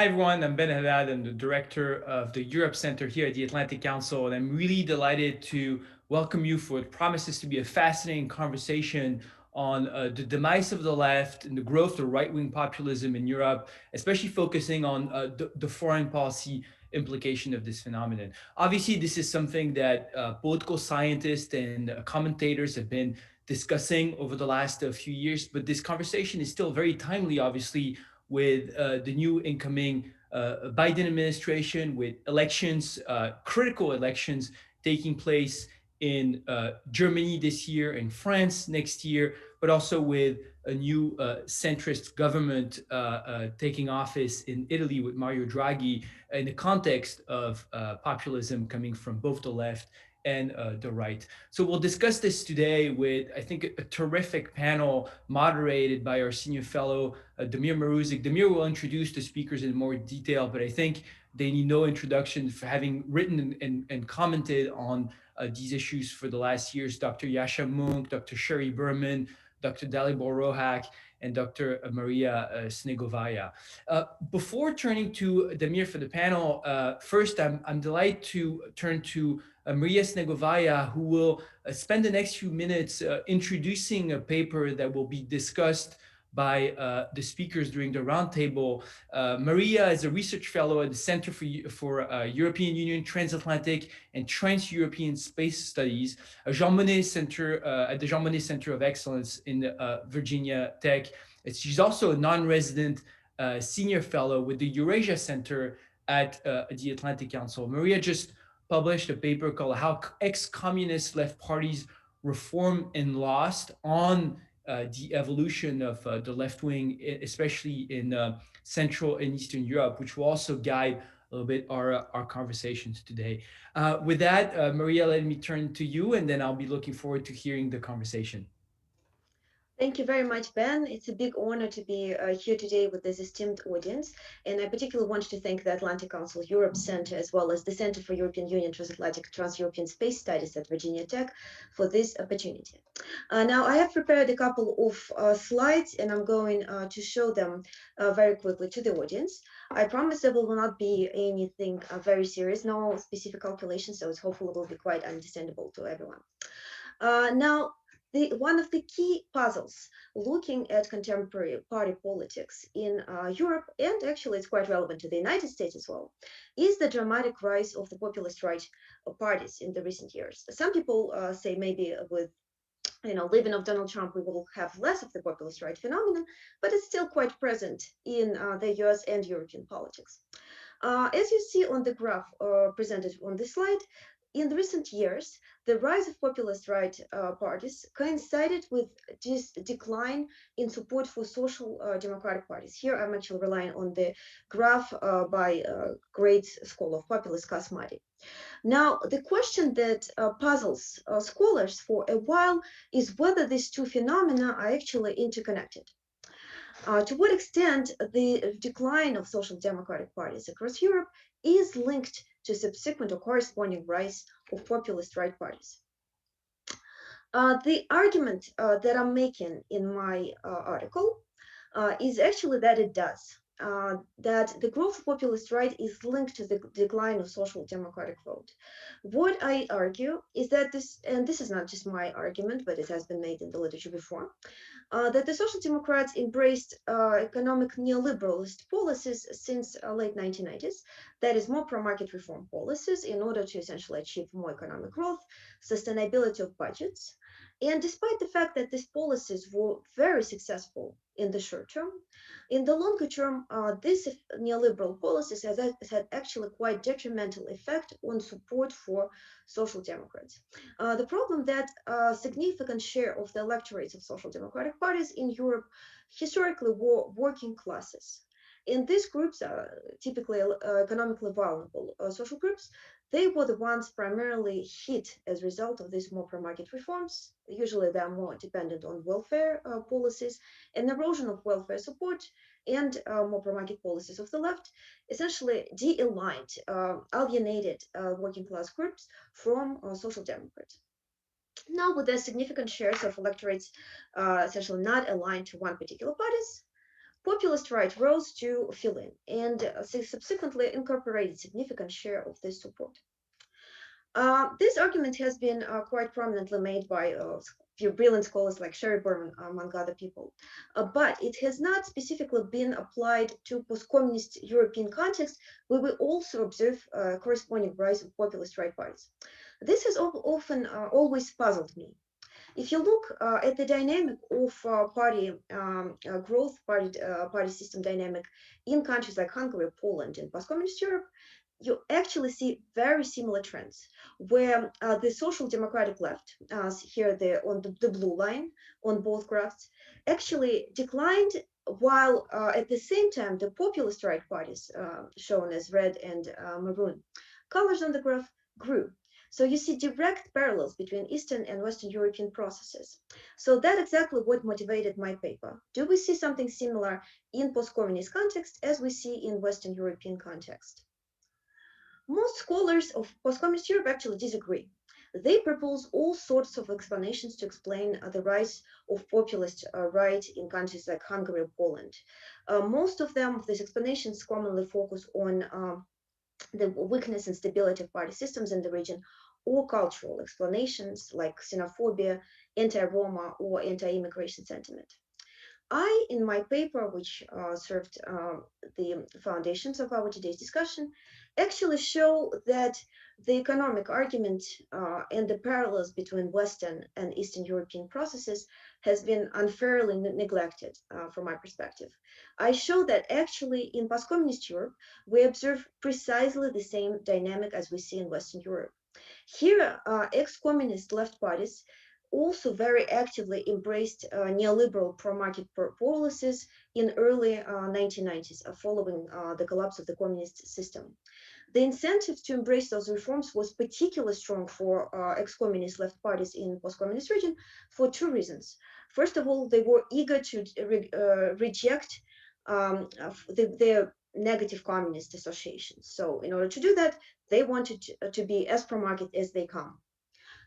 Hi everyone, I'm Ben Haddad. I'm the director of the Europe Center here at the Atlantic Council, and I'm really delighted to welcome you for what promises to be a fascinating conversation on the demise of the left and the growth of right-wing populism in Europe, especially focusing on the foreign policy implication of this phenomenon. Obviously, this is something that political scientists and commentators have been discussing over the last few years, but this conversation is still very timely, obviously, with the new incoming Biden administration, with elections, critical elections taking place in Germany this year, in France next year, but also with a new centrist government taking office in Italy with Mario Draghi, in the context of populism coming from both the left and the right. So we'll discuss this today with, I think, a terrific panel moderated by our senior fellow, Damir Maruzik. Damir will introduce the speakers in more detail, but I think they need no introduction for having written and commented on these issues for the last years. Dr. Yasha Munk, Dr. Sherry Berman, Dr. Dalibor Rohak, and Dr. Maria Snegovaya. Before turning to Damir for the panel, first I'm delighted to turn to Maria Snegovaya, who will spend the next few minutes introducing a paper that will be discussed by the speakers during the roundtable. Maria is a research fellow at the Center for European Union, Transatlantic, and Trans-European Space Studies, Jean Monnet Center at the Jean Monnet Center of Excellence in Virginia Tech. She's also a non-resident senior fellow with the Eurasia Center at the Atlantic Council. Maria just published a paper called How Ex-Communist Left Parties Reform and Lost on the evolution of the left wing, especially in Central and Eastern Europe, which will also guide a little bit our conversations today. With that, Maria, let me turn to you, and then I'll be looking forward to hearing the conversation. Thank you very much, Ben. It's a big honor to be here today with this esteemed audience. And I particularly want to thank the Atlantic Council Europe Center, as well as the Center for European Union Transatlantic Trans-European Space Studies at Virginia Tech for this opportunity. Now, I have prepared a couple of slides, and I'm going to show them very quickly to the audience. I promise there will not be anything very serious, no specific calculation, so it's hopefully will be quite understandable to everyone. Now, one of the key puzzles looking at contemporary party politics in Europe, and actually it's quite relevant to the United States as well, is the dramatic rise of the populist right parties in the recent years. Some people say maybe with leaving of Donald Trump, we will have less of the populist right phenomenon, but it's still quite present in the US and European politics. As you see on the graph presented on this slide, in the recent years, the rise of populist right parties coincided with this decline in support for social democratic parties. Here, I'm actually relying on the graph by great scholar of populist Kasmari. Now, the question that puzzles scholars for a while is whether these two phenomena are actually interconnected. To what extent the decline of social democratic parties across Europe is linked to subsequent or corresponding rise of populist right parties. The argument that I'm making in my article is actually that it does. That the growth of populist right is linked to the decline of social democratic vote. What I argue is that this, and this is not just my argument, but it has been made in the literature before, that the Social Democrats embraced economic neoliberalist policies since late 1990s, that is more pro-market reform policies in order to essentially achieve more economic growth, sustainability of budgets. And despite the fact that these policies were very successful in the short term, in the longer term, these neoliberal policies has had actually quite detrimental effect on support for social democrats. The problem that a significant share of the electorates of social democratic parties in Europe historically were working classes. And these groups are typically economically vulnerable social groups. They were the ones primarily hit as a result of these more pro-market reforms. Usually they are more dependent on welfare policies, and erosion of welfare support and more pro-market policies of the left essentially de-aligned, alienated working class groups from social democrats. Now, with the significant shares of electorates essentially not aligned to one particular parties, Populist right rose to fill in and subsequently incorporated significant share of this support. This argument has been quite prominently made by few brilliant scholars like Sherry Berman, among other people, but it has not specifically been applied to post-communist European context, where we also observe corresponding rise of populist right parties. This has often always puzzled me. If you look at the dynamic of party growth, party system dynamic in countries like Hungary, Poland, and post-communist Europe, you actually see very similar trends, where the social democratic left, here on the blue line on both graphs, actually declined, while at the same time the populist right parties, shown as red and maroon colors on the graph, grew. So you see direct parallels between Eastern and Western European processes. So that's exactly what motivated my paper. Do we see something similar in post-communist context as we see in Western European context? Most scholars of post-communist Europe actually disagree. They propose all sorts of explanations to explain the rise of populist right in countries like Hungary or Poland. Most of them, these explanations commonly focus on the weakness and stability of party systems in the region, or cultural explanations like xenophobia, anti-Roma, or anti-immigration sentiment. I, in my paper, which served the foundations of our today's discussion, actually show that the economic argument and the parallels between Western and Eastern European processes has been unfairly neglected from my perspective. I show that actually in post-communist Europe, we observe precisely the same dynamic as we see in Western Europe. Here, ex-communist left parties also very actively embraced neoliberal pro-market policies in early 1990s, following the collapse of the communist system. The incentive to embrace those reforms was particularly strong for ex-communist left parties in post-communist region for two reasons. First of all, they were eager to reject their negative communist associations. So in order to do that, they wanted to be as pro-market as they come.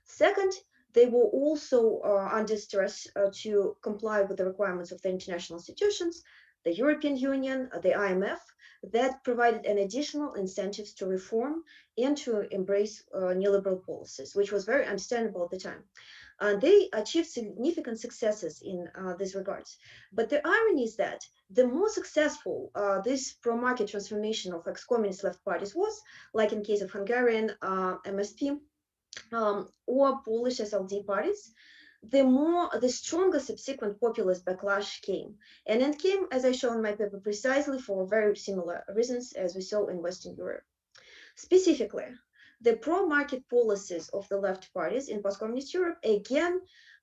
Second, they were also under stress to comply with the requirements of the international institutions, the European Union, the IMF, that provided an additional incentives to reform and to embrace neoliberal policies, which was very understandable at the time. They achieved significant successes in these regards. But the irony is that the more successful this pro-market transformation of ex-communist left parties was, like in case of Hungarian MSP, or Polish SLD parties, the stronger subsequent populist backlash came. And it came, as I show in my paper, precisely for very similar reasons as we saw in Western Europe. Specifically, the pro-market policies of the left parties in post-communist Europe again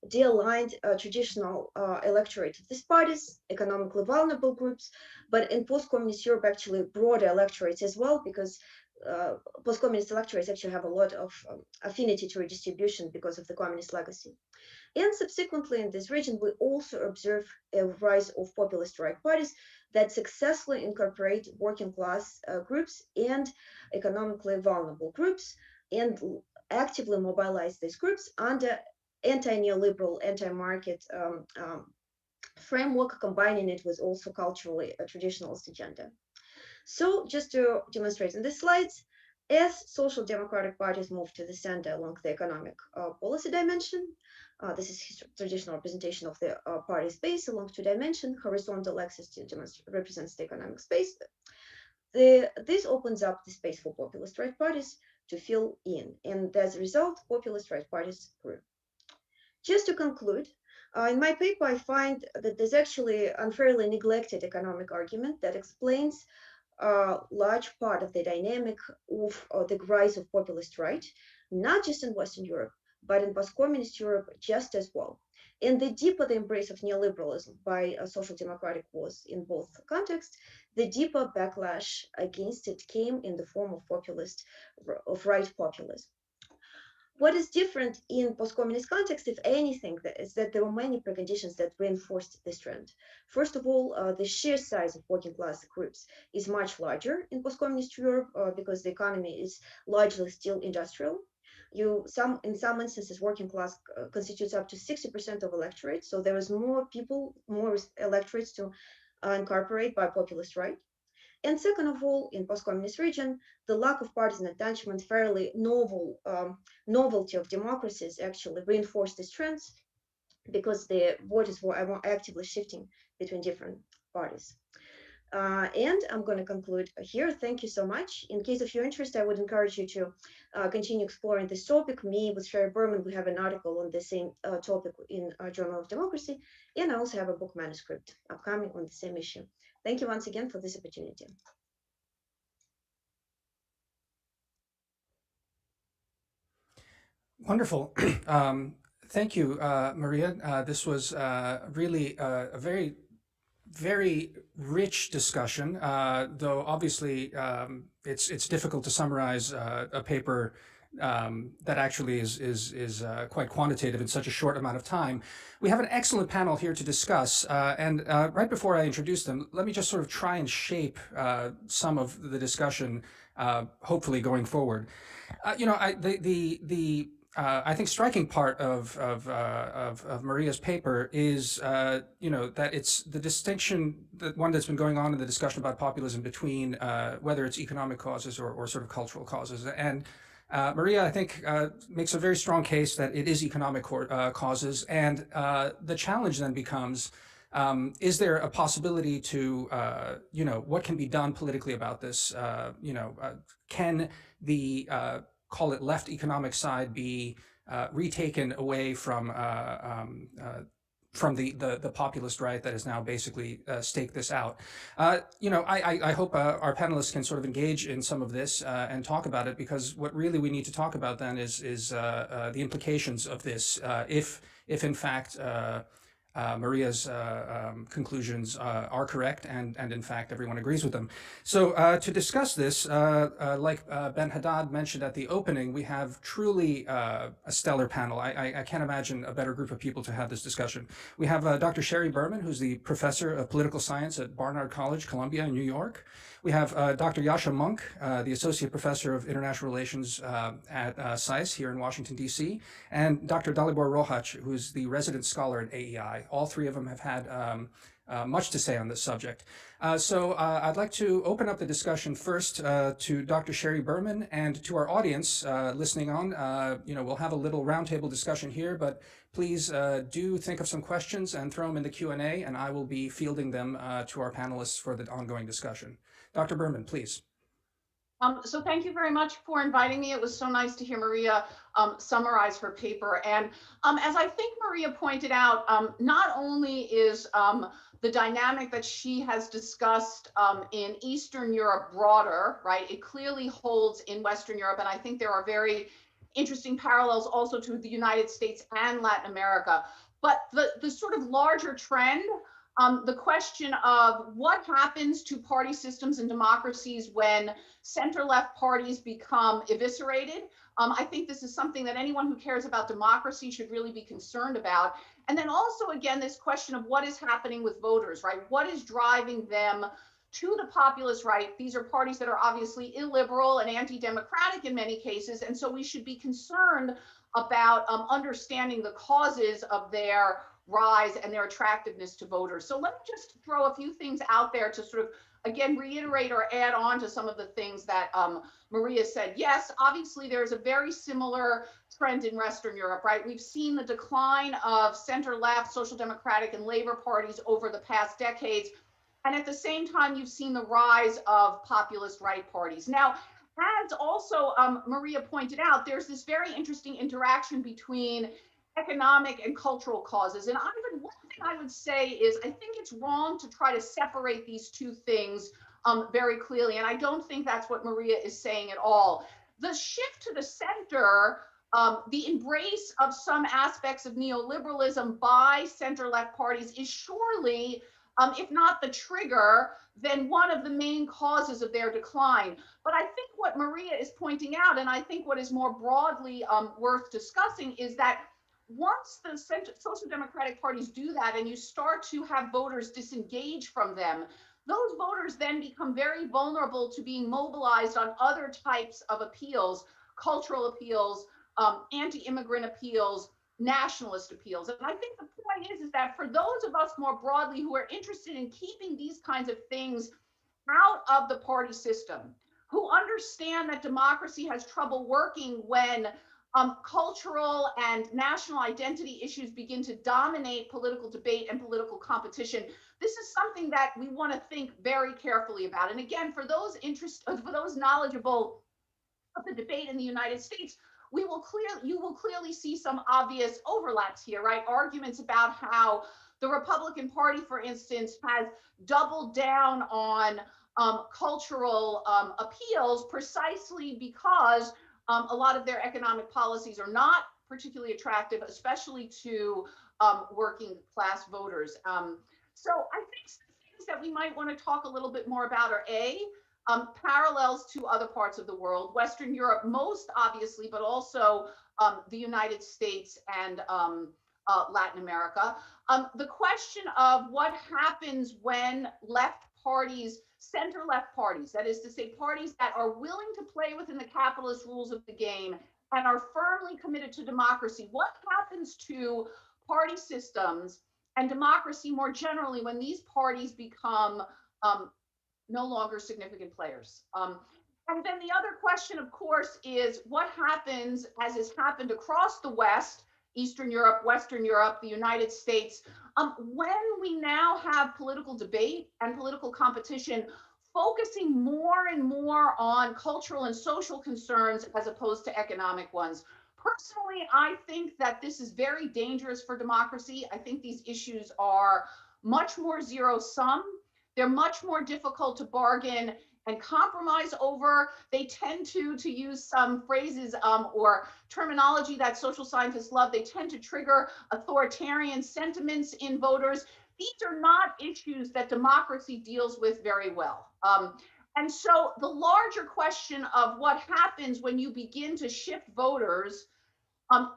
de-aligned traditional electorate of these parties, economically vulnerable groups, but in post-communist Europe actually broader electorates as well, because post-communist electorates actually have a lot of affinity to redistribution because of the communist legacy. And subsequently in this region, we also observe a rise of populist right parties that successfully incorporate working class groups and economically vulnerable groups and actively mobilize these groups under anti-neoliberal, anti-market framework, combining it with also culturally a traditionalist agenda. So just to demonstrate in the slides, as social democratic parties move to the center along the economic policy dimension, this is traditional representation of the party space along two dimension, horizontal axis to represents the economic space. This opens up the space for populist right parties to fill in, and as a result, populist right parties grew. Just to conclude, in my paper, I find that there's actually unfairly neglected economic argument that explains a large part of the dynamic of the rise of populist right, not just in Western Europe, but in post-communist Europe just as well. And the deeper the embrace of neoliberalism by social democratic was in both contexts, the deeper backlash against it came in the form of right populism. What is different in post-communist context, if anything, is that there were many preconditions that reinforced this trend. First of all, the sheer size of working class groups is much larger in post-communist Europe because the economy is largely still industrial. In some instances, working class constitutes up to 60% of electorate. So there is more people, more electorates to incorporated by populist right. And second of all, in post-communist region, the lack of partisan attachment, fairly novelty of democracies actually reinforced these trends because the voters were more actively shifting between different parties. And I'm going to conclude here. Thank you so much. In case of your interest, I would encourage you to continue exploring this topic. Me with Sherry Berman, we have an article on the same topic in Journal of Democracy, and I also have a book manuscript upcoming on the same issue. Thank you once again for this opportunity. Wonderful. Thank you, Maria. This was really a very, very rich discussion, though obviously it's difficult to summarize a paper that actually is quite quantitative in such a short amount of time. We have an excellent panel here to discuss, and right before I introduce them, let me just sort of try and shape some of the discussion, hopefully going forward. I think striking part of Maria's paper is that it's the distinction, that one that's been going on in the discussion about populism between whether it's economic causes or sort of cultural causes. And Maria, I think, makes a very strong case that it is economic causes, and the challenge then becomes, is there a possibility to, what can be done politically about this? Can the call it left economic side be retaken away from the populist right that has now basically staked this out? I hope our panelists can sort of engage in some of this and talk about it, because what really we need to talk about then is the implications of this, if in fact Maria's conclusions are correct, and in fact everyone agrees with them. So to discuss this, like Ben Haddad mentioned at the opening, we have truly a stellar panel. I can't imagine a better group of people to have this discussion. We have Dr. Sherry Berman, who's the professor of political science at Barnard College, Columbia in New York. We have Dr. Yascha Mounk, the Associate Professor of International Relations at SAIS here in Washington, D.C., and Dr. Dalibor Rohac, who's the resident scholar at AEI. All three of them have had much to say on this subject. So I'd like to open up the discussion first to Dr. Sherry Berman, and to our audience listening on. We'll have a little roundtable discussion here, but please do think of some questions and throw them in the Q&A, and I will be fielding them to our panelists for the ongoing discussion. Dr. Berman, please. So thank you very much for inviting me. It was so nice to hear Maria summarize her paper. And as I think Maria pointed out, not only is the dynamic that she has discussed in Eastern Europe broader, right? It clearly holds in Western Europe. And I think there are very interesting parallels also to the United States and Latin America. But the sort of larger trend, the question of what happens to party systems and democracies when center-left parties become eviscerated. I think this is something that anyone who cares about democracy should really be concerned about. And then also, again, this question of what is happening with voters, right? What is driving them to the populist right? These are parties that are obviously illiberal and anti-democratic in many cases. And so we should be concerned about understanding the causes of their rise and their attractiveness to voters. So let me just throw a few things out there to sort of, again, reiterate or add on to some of the things that Maria said. Yes, obviously there's a very similar trend in Western Europe, right? We've seen the decline of center-left, social democratic, and labor parties over the past decades. And at the same time, you've seen the rise of populist right parties. Now, as also Maria pointed out, there's this very interesting interaction between economic and cultural causes. And one thing I would say is I think it's wrong to try to separate these two things very clearly. And I don't think that's what Maria is saying at all. The shift to the center, the embrace of some aspects of neoliberalism by center-left parties is surely, if not the trigger, then one of the main causes of their decline. But I think what Maria is pointing out, and I think what is more broadly worth discussing, is that once the social democratic parties do that and you start to have voters disengage from them, those voters then become very vulnerable to being mobilized on other types of appeals, cultural appeals, anti-immigrant appeals, nationalist appeals. And I think the point is that for those of us more broadly who are interested in keeping these kinds of things out of the party system, who understand that democracy has trouble working when cultural and national identity issues begin to dominate political debate and political competition. This is something that we want to think very carefully about. And again, for those for those knowledgeable of the debate in the United States, you will clearly see some obvious overlaps here, right? Arguments about how the Republican Party, for instance, has doubled down on cultural appeals precisely because a lot of their economic policies are not particularly attractive, especially to working class voters. So I think some things that we might want to talk a little bit more about are parallels to other parts of the world, Western Europe most obviously, but also the United States and Latin America. The question of what happens when left parties, center left parties, that is to say, parties that are willing to play within the capitalist rules of the game and are firmly committed to democracy, what happens to party systems and democracy more generally when these parties become no longer significant players? And then the other question, of course, is what happens, as has happened across the West, Eastern Europe, Western Europe, the United States, when we now have political debate and political competition focusing more and more on cultural and social concerns as opposed to economic ones. Personally, I think that this is very dangerous for democracy. I think these issues are much more zero sum. They're much more difficult to bargain and compromise over. They tend to use some phrases or terminology that social scientists love. They tend to trigger authoritarian sentiments in voters. These are not issues that democracy deals with very well. And so the larger question of what happens when you begin to shift voters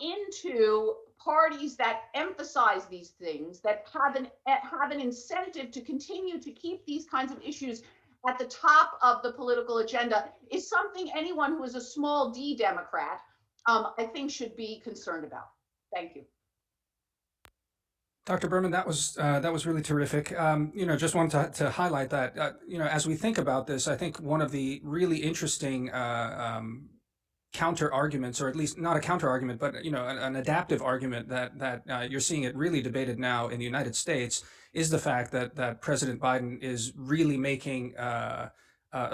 into parties that emphasize these things, that have an incentive to continue to keep these kinds of issues at the top of the political agenda, is something anyone who is a small d Democrat, I think, should be concerned about. Thank you. Dr. Berman, that was really terrific. Just wanted to highlight that. As we think about this, I think one of the really interesting counter arguments, or at least not a counter argument, but an adaptive argument that you're seeing it really debated now in the United States, is the fact that President Biden is really making a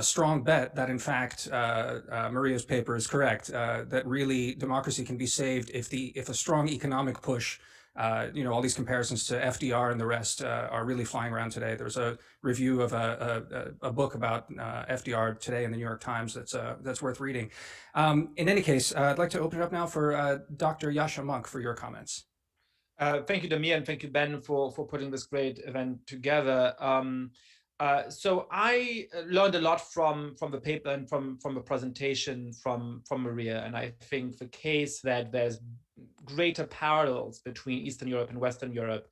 strong bet that in fact Maria's paper is correct, that really democracy can be saved if a strong economic push. All these comparisons to FDR and the rest are really flying around today. There's a review of a book about FDR today in the New York Times that's worth reading. In any case, I'd like to open it up now for Dr. Yascha Mounk for your comments. Thank you, Damir, and thank you, Ben, for putting this great event together. So I learned a lot from the paper and from the presentation from Maria, and I think the case that there's greater parallels between Eastern Europe and Western Europe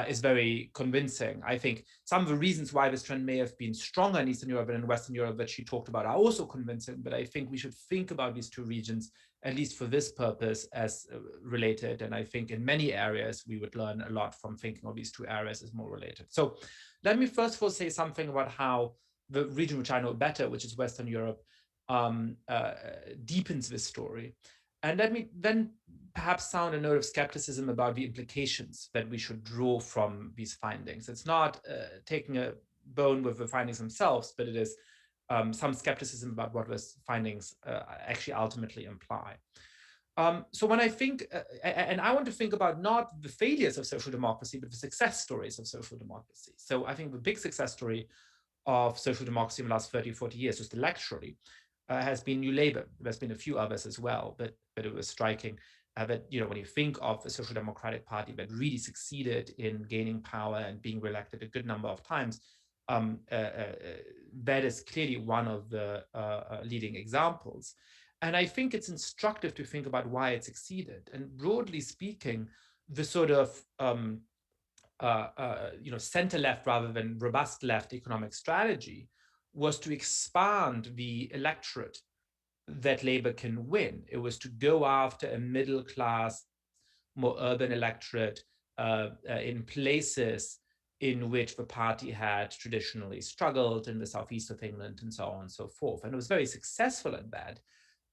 is very convincing. I think some of the reasons why this trend may have been stronger in Eastern Europe than in Western Europe that she talked about are also convincing, but I think we should think about these two regions, at least for this purpose, as related. And I think in many areas, we would learn a lot from thinking of these two areas as more related. So let me first of all say something about how the region which I know better, which is Western Europe, deepens this story. And let me then perhaps sound a note of skepticism about the implications that we should draw from these findings. It's not taking a bone with the findings themselves, but it is some skepticism about what those findings actually ultimately imply. So when I think, and I want to think about not the failures of social democracy, but the success stories of social democracy. So I think the big success story of social democracy in the last 30, 40 years, just electorally, has been New Labour. There's been a few others as well, but it was striking that, when you think of a social democratic party that really succeeded in gaining power and being reelected a good number of times, that is clearly one of the leading examples. And I think it's instructive to think about why it succeeded. And broadly speaking, the sort of center left rather than robust left economic strategy was to expand the electorate that Labour can win. It was to go after a middle class, more urban electorate in places in which the party had traditionally struggled in the southeast of England and so on and so forth. And it was very successful at that.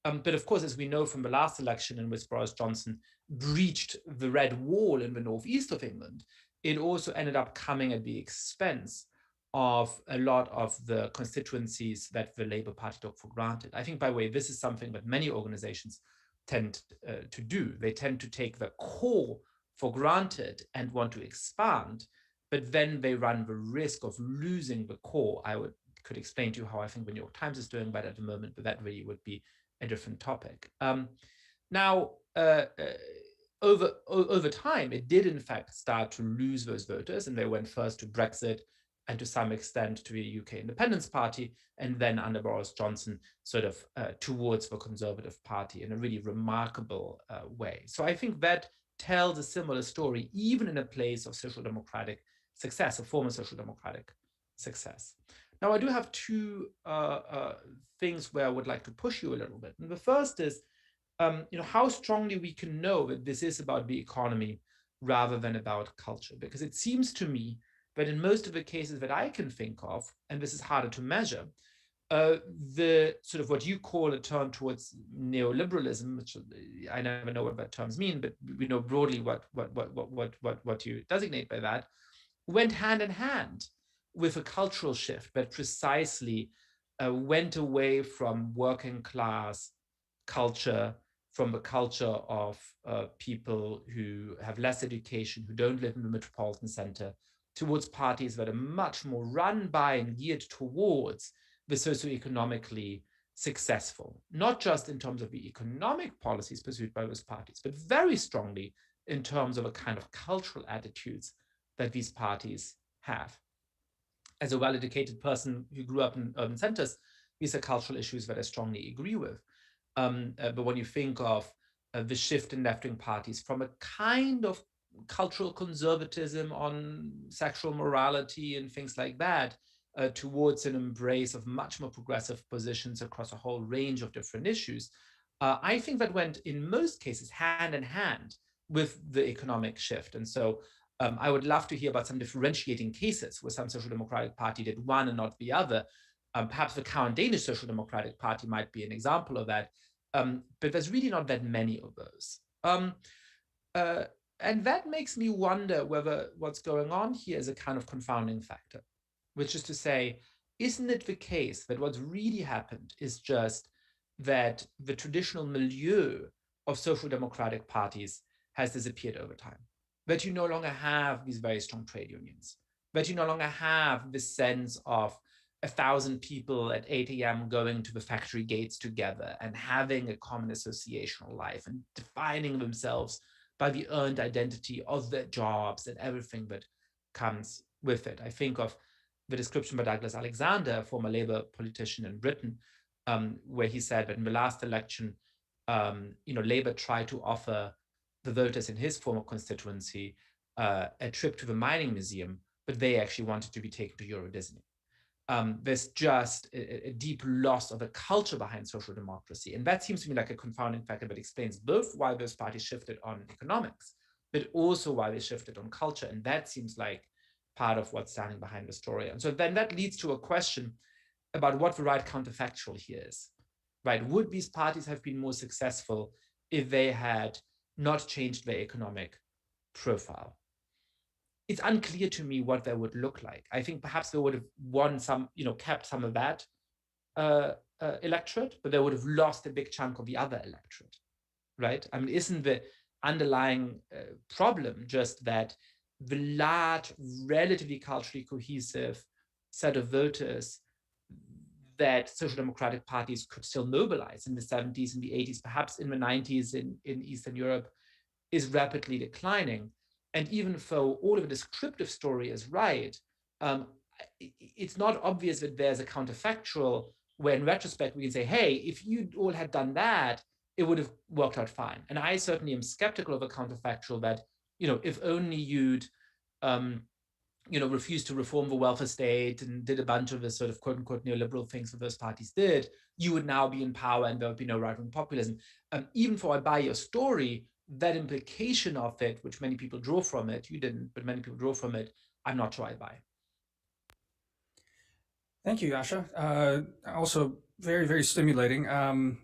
But of course, as we know from the last election in which Boris Johnson breached the red wall in the northeast of England, it also ended up coming at the expense of a lot of the constituencies that the Labour Party took for granted. I think, by the way, this is something that many organizations tend to do. They tend to take the core for granted and want to expand, but then they run the risk of losing the core. Could explain to you how I think the New York Times is doing that at the moment, but that really would be a different topic. Now, over time, it did in fact start to lose those voters, and they went first to Brexit and to some extent to the UK Independence Party, and then under Boris Johnson, sort of towards the Conservative Party in a really remarkable way. So I think that tells a similar story, even in a place of social democratic success, a former social democratic success. Now, I do have two things where I would like to push you a little bit. And the first is, how strongly we can know that this is about the economy rather than about culture. Because it seems to me that in most of the cases that I can think of, and this is harder to measure, the sort of what you call a turn towards neoliberalism, which I never know what that terms mean, but we know broadly what you designate by that, went hand in hand with a cultural shift that precisely went away from working class culture, from the culture of people who have less education, who don't live in the metropolitan center, towards parties that are much more run by and geared towards the socioeconomically successful, not just in terms of the economic policies pursued by those parties, but very strongly in terms of a kind of cultural attitudes that these parties have. As a well-educated person who grew up in urban centers, these are cultural issues that I strongly agree with. But when you think of the shift in left-wing parties from a kind of cultural conservatism on sexual morality and things like that, towards an embrace of much more progressive positions across a whole range of different issues, I think that went in most cases hand in hand with the economic shift. And so I would love to hear about some differentiating cases where some social democratic party did one and not the other. Perhaps the current Danish Social Democratic Party might be an example of that, but there's really not that many of those. And that makes me wonder whether what's going on here is a kind of confounding factor, which is to say, isn't it the case that what's really happened is just that the traditional milieu of social democratic parties has disappeared over time? That you no longer have these very strong trade unions, that you no longer have this sense of 1,000 people at 8 a.m. going to the factory gates together and having a common associational life and defining themselves by the earned identity of their jobs and everything that comes with it. I think of the description by Douglas Alexander, a former Labour politician in Britain, where he said that in the last election, Labour tried to offer the voters in his former constituency a trip to the mining museum, but they actually wanted to be taken to Euro Disney. There's just a deep loss of the culture behind social democracy. And that seems to me like a confounding factor that explains both why those parties shifted on economics, but also why they shifted on culture. And that seems like part of what's standing behind the story. And so then that leads to a question about what the right counterfactual here is, right? Would these parties have been more successful if they had not changed their economic profile? It's unclear to me what that would look like. I think perhaps they would have won some, kept some of that electorate, but they would have lost a big chunk of the other electorate, right? I mean, isn't the underlying problem just that the large, relatively culturally cohesive set of voters that social democratic parties could still mobilize in the 70s and the 80s, perhaps in the 90s in Eastern Europe, is rapidly declining? And even though all of the descriptive story is right, it's not obvious that there's a counterfactual where in retrospect we can say, hey, if you all had done that, it would have worked out fine. And I certainly am skeptical of a counterfactual that, if only you'd, refused to reform the welfare state and did a bunch of the sort of quote unquote neoliberal things that those parties did, you would now be in power and there would be no right-wing populism. Even though I buy your story, that implication of it, which many people draw from it, you didn't, but many people draw from it, I'm not sure I buy. Thank you, Yasha. Also, very, very stimulating. And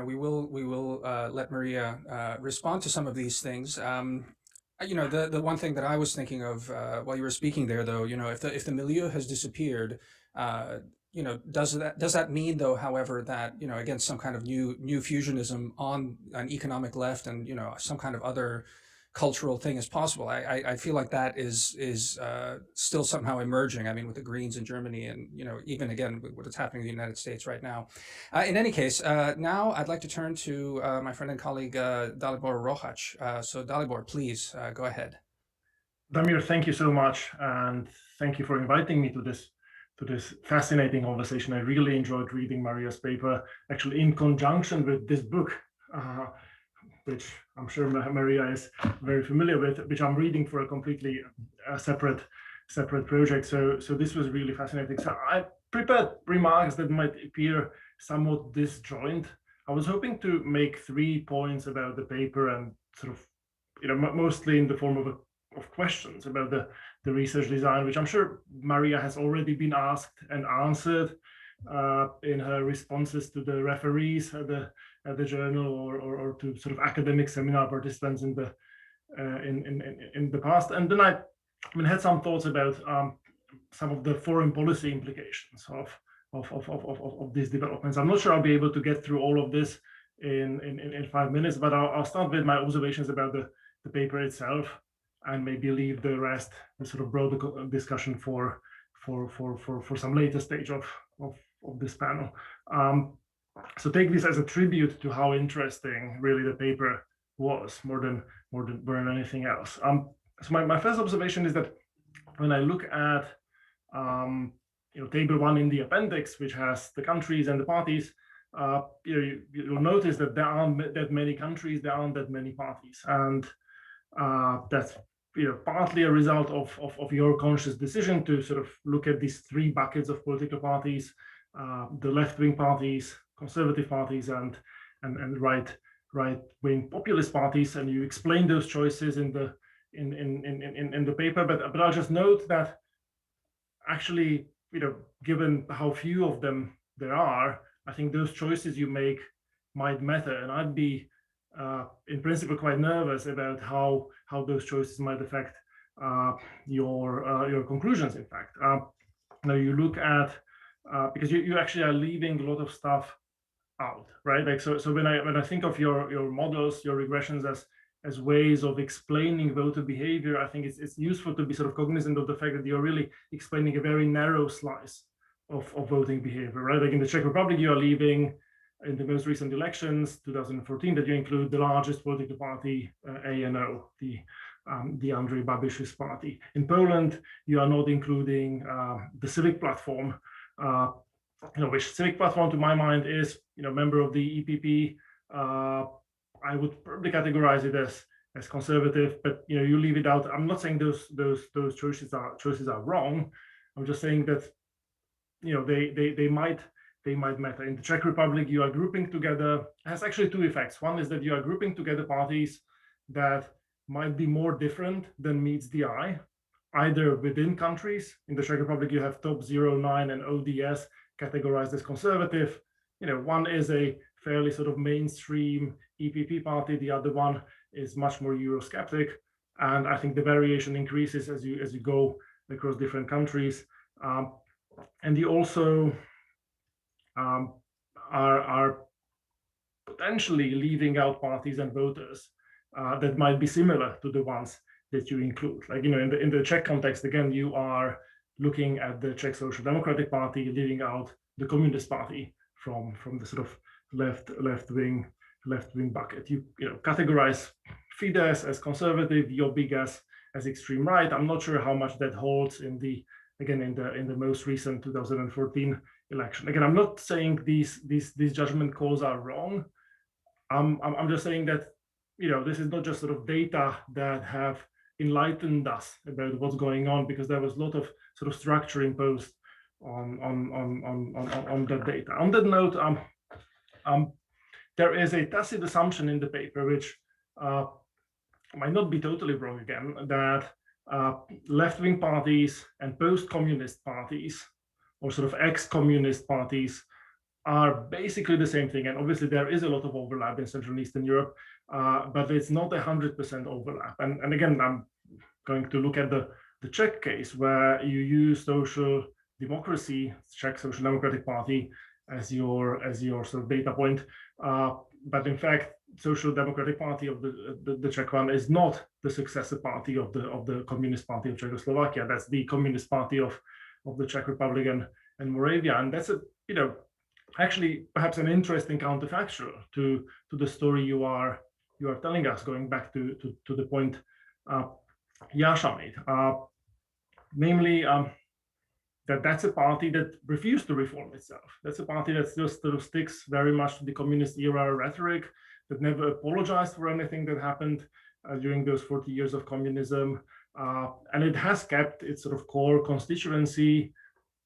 we will let Maria respond to some of these things. The one thing that I was thinking of while you were speaking there, though, if the milieu has disappeared, does that mean, though, however, that again, some kind of new fusionism on an economic left and some kind of other cultural thing is possible. I feel like that is still somehow emerging. I mean, with the Greens in Germany, and even again with what's happening in the United States right now. In any case, now I'd like to turn to my friend and colleague Dalibor Rohac. So Dalibor, please go ahead. Damir, thank you so much, and thank you for inviting me to this fascinating conversation. I really enjoyed reading Maria's paper, actually in conjunction with this book, which I'm sure Maria is very familiar with, which I'm reading for a completely separate project. So this was really fascinating. So I prepared remarks that might appear somewhat disjoint. I was hoping to make 3 points about the paper and sort of, mostly in the form of questions about the research design, which I'm sure Maria has already been asked and answered in her responses to the referees at the journal or to sort of academic seminar participants in the past. And then I had some thoughts about some of the foreign policy implications of these developments. I'm not sure I'll be able to get through all of this in 5 minutes, but I'll start with my observations about the paper itself, and maybe leave the rest, the sort of broader discussion for some later stage of this panel. So take this as a tribute to how interesting really the paper was, more than anything else. So my first observation is that when I look at table 1 in the appendix, which has the countries and the parties, you'll notice that there aren't that many countries, there aren't that many parties, and that's partly a result of your conscious decision to sort of look at these 3 buckets of political parties, the left-wing parties, conservative parties, and right-wing populist parties, and you explain those choices in the paper. But I'll just note that actually, given how few of them there are, I think those choices you make might matter, and I'd be in principle quite nervous about how those choices might affect your conclusions. In fact, now you look at because you actually are leaving a lot of stuff out, right? Like so when I think of your models, your regressions as ways of explaining voter behavior, I think it's useful to be sort of cognizant of the fact that you're really explaining a very narrow slice of voting behavior, right? Like in the Czech Republic, you are leaving in the most recent elections, 2014, that you include the largest political party, ANO, the Andrej Babiš's party. In Poland, you are not including the Civic Platform, which Civic Platform, to my mind, is member of the EPP. I would probably categorize it as conservative, but you leave it out. I'm not saying those choices are wrong. I'm just saying that they might matter. In the Czech Republic, you are grouping together, it has actually 2 effects. One is that you are grouping together parties that might be more different than meets the eye, either within countries. In the Czech Republic, you have Top 09 and ODS categorized as conservative. One is a fairly sort of mainstream EPP party, the other one is much more Eurosceptic, and I think the variation increases as you go across different countries. And you also are potentially leaving out parties and voters that might be similar to the ones that you include. Like in the Czech context, again, you are looking at the Czech Social Democratic Party, leaving out the Communist Party from the sort of left-wing bucket. You categorize Fidesz as conservative, Jobbik as extreme right. I'm not sure how much that holds in the most recent 2014 election. Again, I'm not saying these judgment calls are wrong. I'm just saying that this is not just sort of data that have enlightened us about what's going on, because there was a lot of sort of structure imposed on that data. On that note, there is a tacit assumption in the paper which might not be totally wrong again, that left-wing parties and post-communist parties, or sort of ex-communist parties, are basically the same thing. And obviously there is a lot of overlap in Central and Eastern Europe, but it's not 100% overlap. And again, I'm going to look at the Czech case, where you use social democracy, Czech Social Democratic Party, as your sort of data point. But in fact, Social Democratic Party of the Czech one is not the successor party of the Communist Party of Czechoslovakia. That's the Communist Party of the Czech Republic and Moravia. And that's actually perhaps an interesting counterfactual to the story you are telling us, going back to the point Yasha made, namely that's a party that refused to reform itself. That's a party that still sort of sticks very much to the communist era rhetoric, that never apologized for anything that happened during those 40 years of communism, and it has kept its sort of core constituency.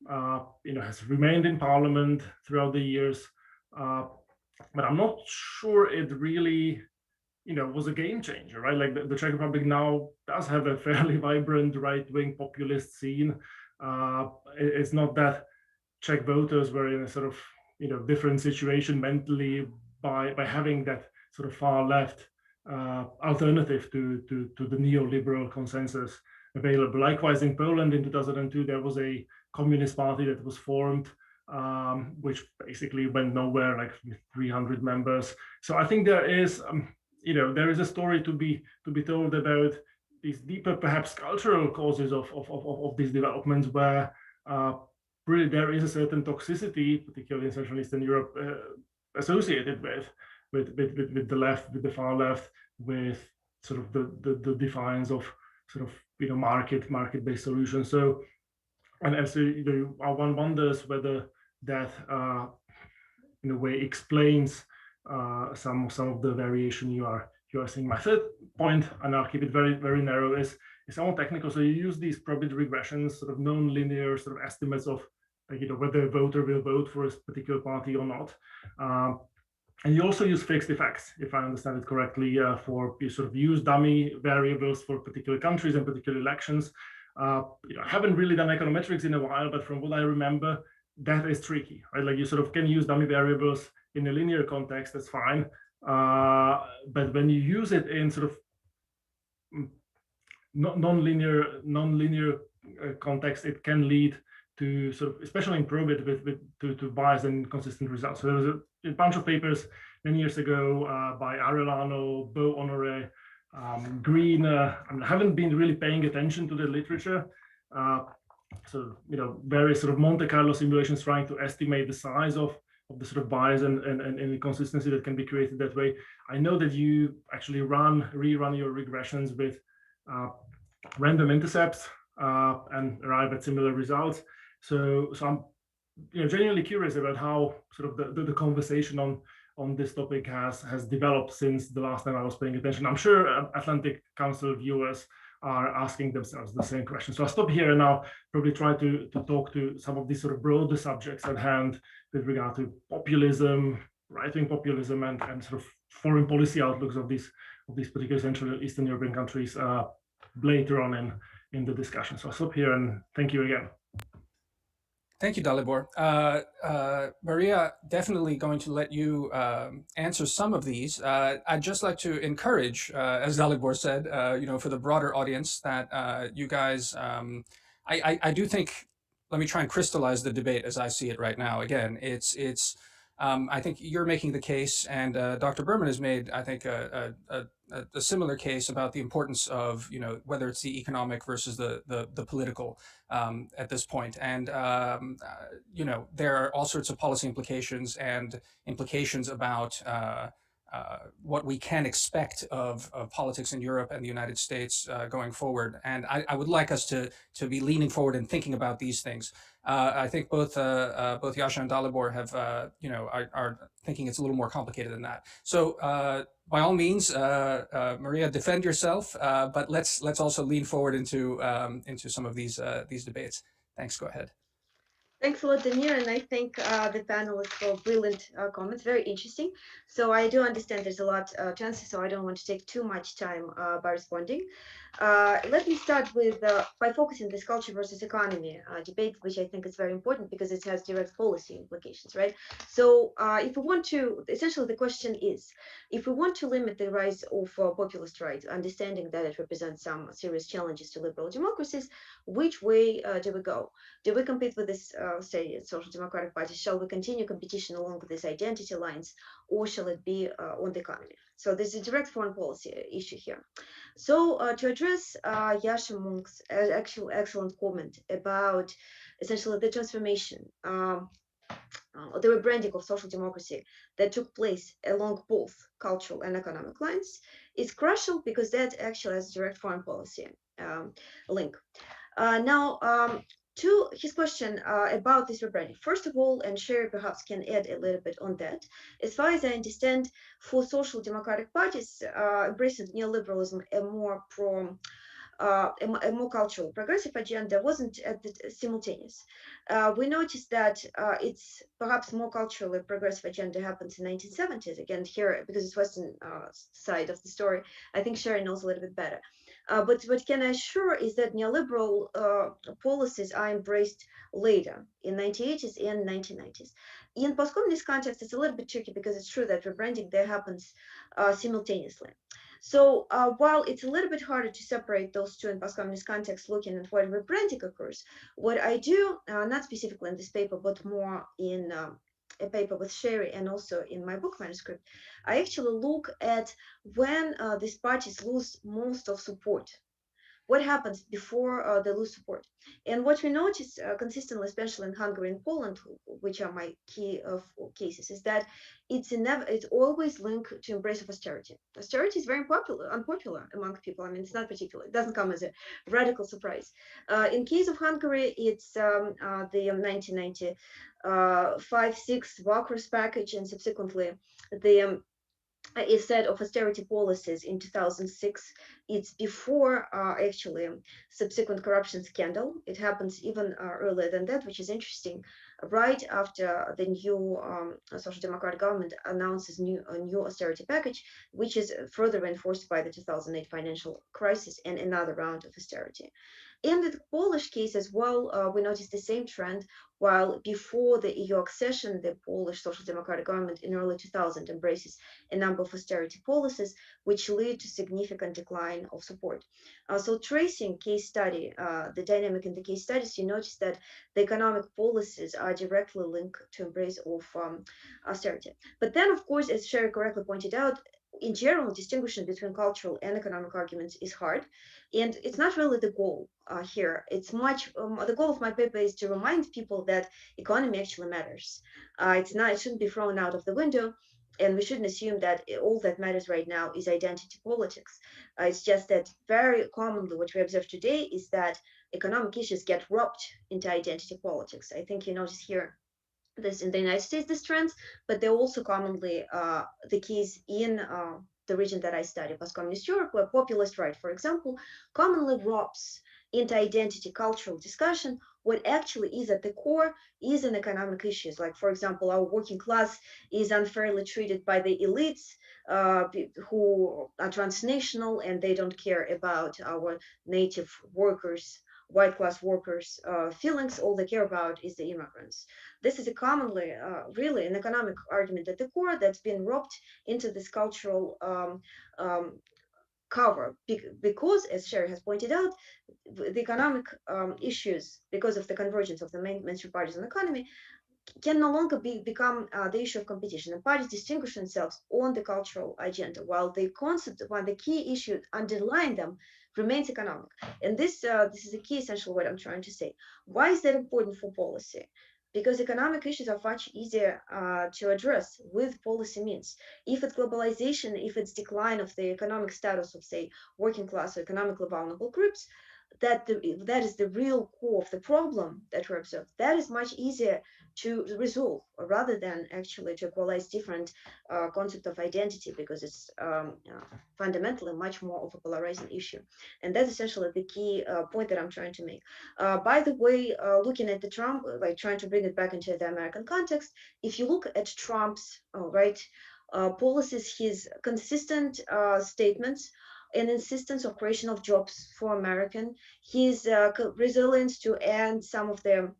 Has remained in parliament throughout the years, but I'm not sure it really was a game changer, right? Like the Czech Republic now does have a fairly vibrant right-wing populist scene. It's not that Czech voters were in a sort of different situation mentally by having that sort of far left alternative to the neoliberal consensus available. Likewise, in Poland in 2002, there was a communist party that was formed, which basically went nowhere, like 300 members. So I think there is there is a story to be told about these deeper, perhaps cultural causes of these developments, where really there is a certain toxicity, particularly in Central and Eastern Europe, associated with the left, with the far left, with sort of the defiance of sort of market-based solutions. So, and so one wonders whether that in a way explains some of the variation you are seeing. My third point, and I'll keep it very, very narrow, is somewhat technical. So you use these probability regressions, sort of non-linear sort of estimates of whether a voter will vote for a particular party or not. And you also use fixed effects, if I understand it correctly, for you sort of use dummy variables for particular countries and particular elections. I haven't really done econometrics in a while, but from what I remember, that is tricky, right? Like you sort of can use dummy variables in a linear context, that's fine. But when you use it in sort of non-linear context, it can lead to sort of, especially in probit, to bias and inconsistent results. So there was a bunch of papers many years ago by Arellano, Beau Honoré, Green. I haven't been really paying attention to the literature. So various sort of Monte Carlo simulations trying to estimate the size of the sort of bias and inconsistency that can be created that way. I know that you actually rerun your regressions with random intercepts and arrive at similar results. So I'm genuinely curious about how sort of the conversation on this topic has developed since the last time I was paying attention. I'm sure Atlantic Council viewers are asking themselves the same question. So I'll stop here and now probably try to talk to some of these sort of broader subjects at hand with regard to populism, right-wing populism, and sort of foreign policy outlooks of these particular Central and Eastern European countries later on in the discussion. So I'll stop here and thank you again. Thank you, Dalibor. Maria, definitely going to let you answer some of these. I'd just like to encourage, as Dalibor said, for the broader audience that you guys, I do think, let me try and crystallize the debate as I see it right now. Again, it's I think you're making the case, and Dr. Berman has made, I think, a similar case about the importance of, whether it's the economic versus the political at this point. And, there are all sorts of policy implications and implications about what we can expect of politics in Europe and the United States going forward. And I would like us to be leaning forward and thinking about these things. I think both Yasha and Dalibor have, are thinking it's a little more complicated than that. So by all means, Maria, defend yourself, but let's also lean forward into some of these debates. Thanks. Go ahead. Thanks a lot, Damir, and I thank the panelists for brilliant comments, very interesting. So I do understand there's a lot to answer, so I don't want to take too much time by responding. Let me start with by focusing this culture versus economy debate, which I think is very important because it has direct policy implications, right? So if we want to, essentially the question is, if we want to limit the rise of populist rights, understanding that it represents some serious challenges to liberal democracies, which way do we go? Do we compete with this, say, social democratic party? Shall we continue competition along these identity lines, or shall it be on the economy? So there's a direct foreign policy issue here. So to address Yasha Monk's actual excellent comment about essentially the transformation, the rebranding of social democracy that took place along both cultural and economic lines is crucial because that actually has direct foreign policy link. Now, to his question about this rebranding, first of all, and Sherry perhaps can add a little bit on that. As far as I understand, for social democratic parties, embracing neoliberalism, a more cultural progressive agenda wasn't at the simultaneous. We noticed that it's perhaps more culturally progressive agenda happens in 1970s. Again, here, because it's Western side of the story, I think Sherry knows a little bit better. But what can I assure is that neoliberal policies are embraced later in 1980s and 1990s. In post-communist context, it's a little bit tricky because it's true that rebranding there happens simultaneously. So while it's a little bit harder to separate those two in post-communist context, looking at what rebranding occurs, what I do, not specifically in this paper, but more in a paper with Sherry and also in my book manuscript, I actually look at when these parties lose most of support, what happens before they lose support. And what we notice consistently, especially in Hungary and Poland, which are my key cases, is that it's always linked to embrace of austerity. Austerity is very unpopular among people. I mean, it's not particular. It doesn't come as a radical surprise. In case of Hungary, it's the 1995-6 Walker's package, and subsequently the a set of austerity policies in 2006. It's before actually subsequent corruption scandal. It happens even earlier than that, which is interesting. Right after the new social democratic government announces a new austerity package, which is further reinforced by the 2008 financial crisis and another round of austerity. In the Polish case as well, we noticed the same trend. While before the EU accession, the Polish Social Democratic government in early 2000 embraces a number of austerity policies, which lead to significant decline of support. So tracing case study, the dynamic in the case studies, you notice that the economic policies are directly linked to embrace of austerity. But then, of course, as Sherry correctly pointed out, in general, distinguishing between cultural and economic arguments is hard, and it's not really the goal here. It's much the goal of my paper is to remind people that economy actually matters. It's not; it shouldn't be thrown out of the window, and we shouldn't assume that all that matters right now is identity politics. It's just that very commonly what we observe today is that economic issues get wrapped into identity politics. I think you notice here this in the United States, this trends, but they're also commonly the case in the region that I study, post-communist Europe, where populist right, for example, commonly wraps into identity cultural discussion what actually is at the core is an economic issues. Like, for example, our working class is unfairly treated by the elites who are transnational and they don't care about our native workers, white class workers' feelings. All they care about is the immigrants. This is a commonly, really, an economic argument at the core that's been roped into this cultural cover because, as Sherry has pointed out, the economic issues, because of the convergence of the mainstream parties and economy, can no longer become the issue of competition. And parties distinguish themselves on the cultural agenda, while the concept, while the key issue underlying them remains economic. And this is a key essential what I'm trying to say. Why is that important for policy? Because economic issues are much easier to address with policy means. If it's globalization, if it's decline of the economic status of, say, working class or economically vulnerable groups, that is the real core of the problem that we observe, that is much easier to resolve rather than actually to equalize different concept of identity, because it's fundamentally much more of a polarizing issue. And that's essentially the key point that I'm trying to make. By the way, looking at the Trump, like trying to bring it back into the American context, if you look at Trump's policies, his consistent statements and insistence of creation of jobs for American, his resilience to end some of the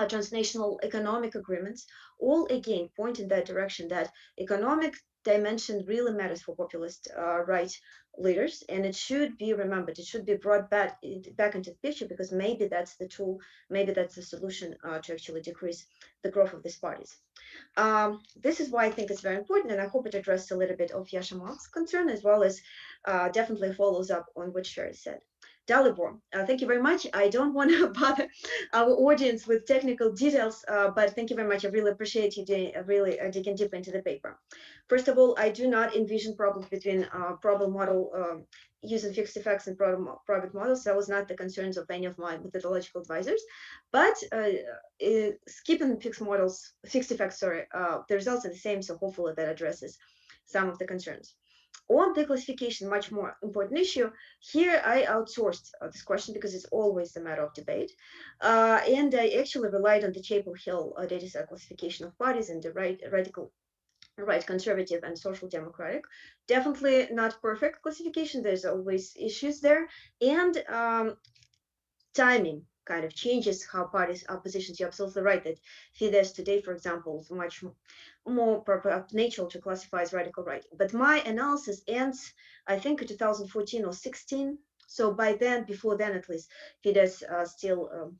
transnational economic agreements, all again point in that direction that economic dimension really matters for populist right leaders, and it should be remembered. It should be brought back into the picture, because maybe that's the tool, maybe that's the solution to actually decrease the growth of these parties. This is why I think it's very important, and I hope it addressed a little bit of Yashamov's concern, as well as definitely follows up on what Sherry said. Dalibor, thank you very much. I don't want to bother our audience with technical details, but thank you very much. I really appreciate you really digging deep into the paper. First of all, I do not envision problems between problem model using fixed effects and product models. That was not the concerns of any of my methodological advisors. But skipping fixed effects, the results are the same. So hopefully that addresses some of the concerns. On the classification, much more important issue, here I outsourced this question because it's always a matter of debate. And I actually relied on the Chapel Hill data set classification of parties and the radical right, conservative and social democratic. Definitely not perfect classification. There's always issues there. And timing kind of changes how parties are positioned. You're absolutely right that Fidesz today, for example, is much more natural to classify as radical right. But my analysis ends, I think, in 2014 or 16. So by then, before then at least, Fidesz still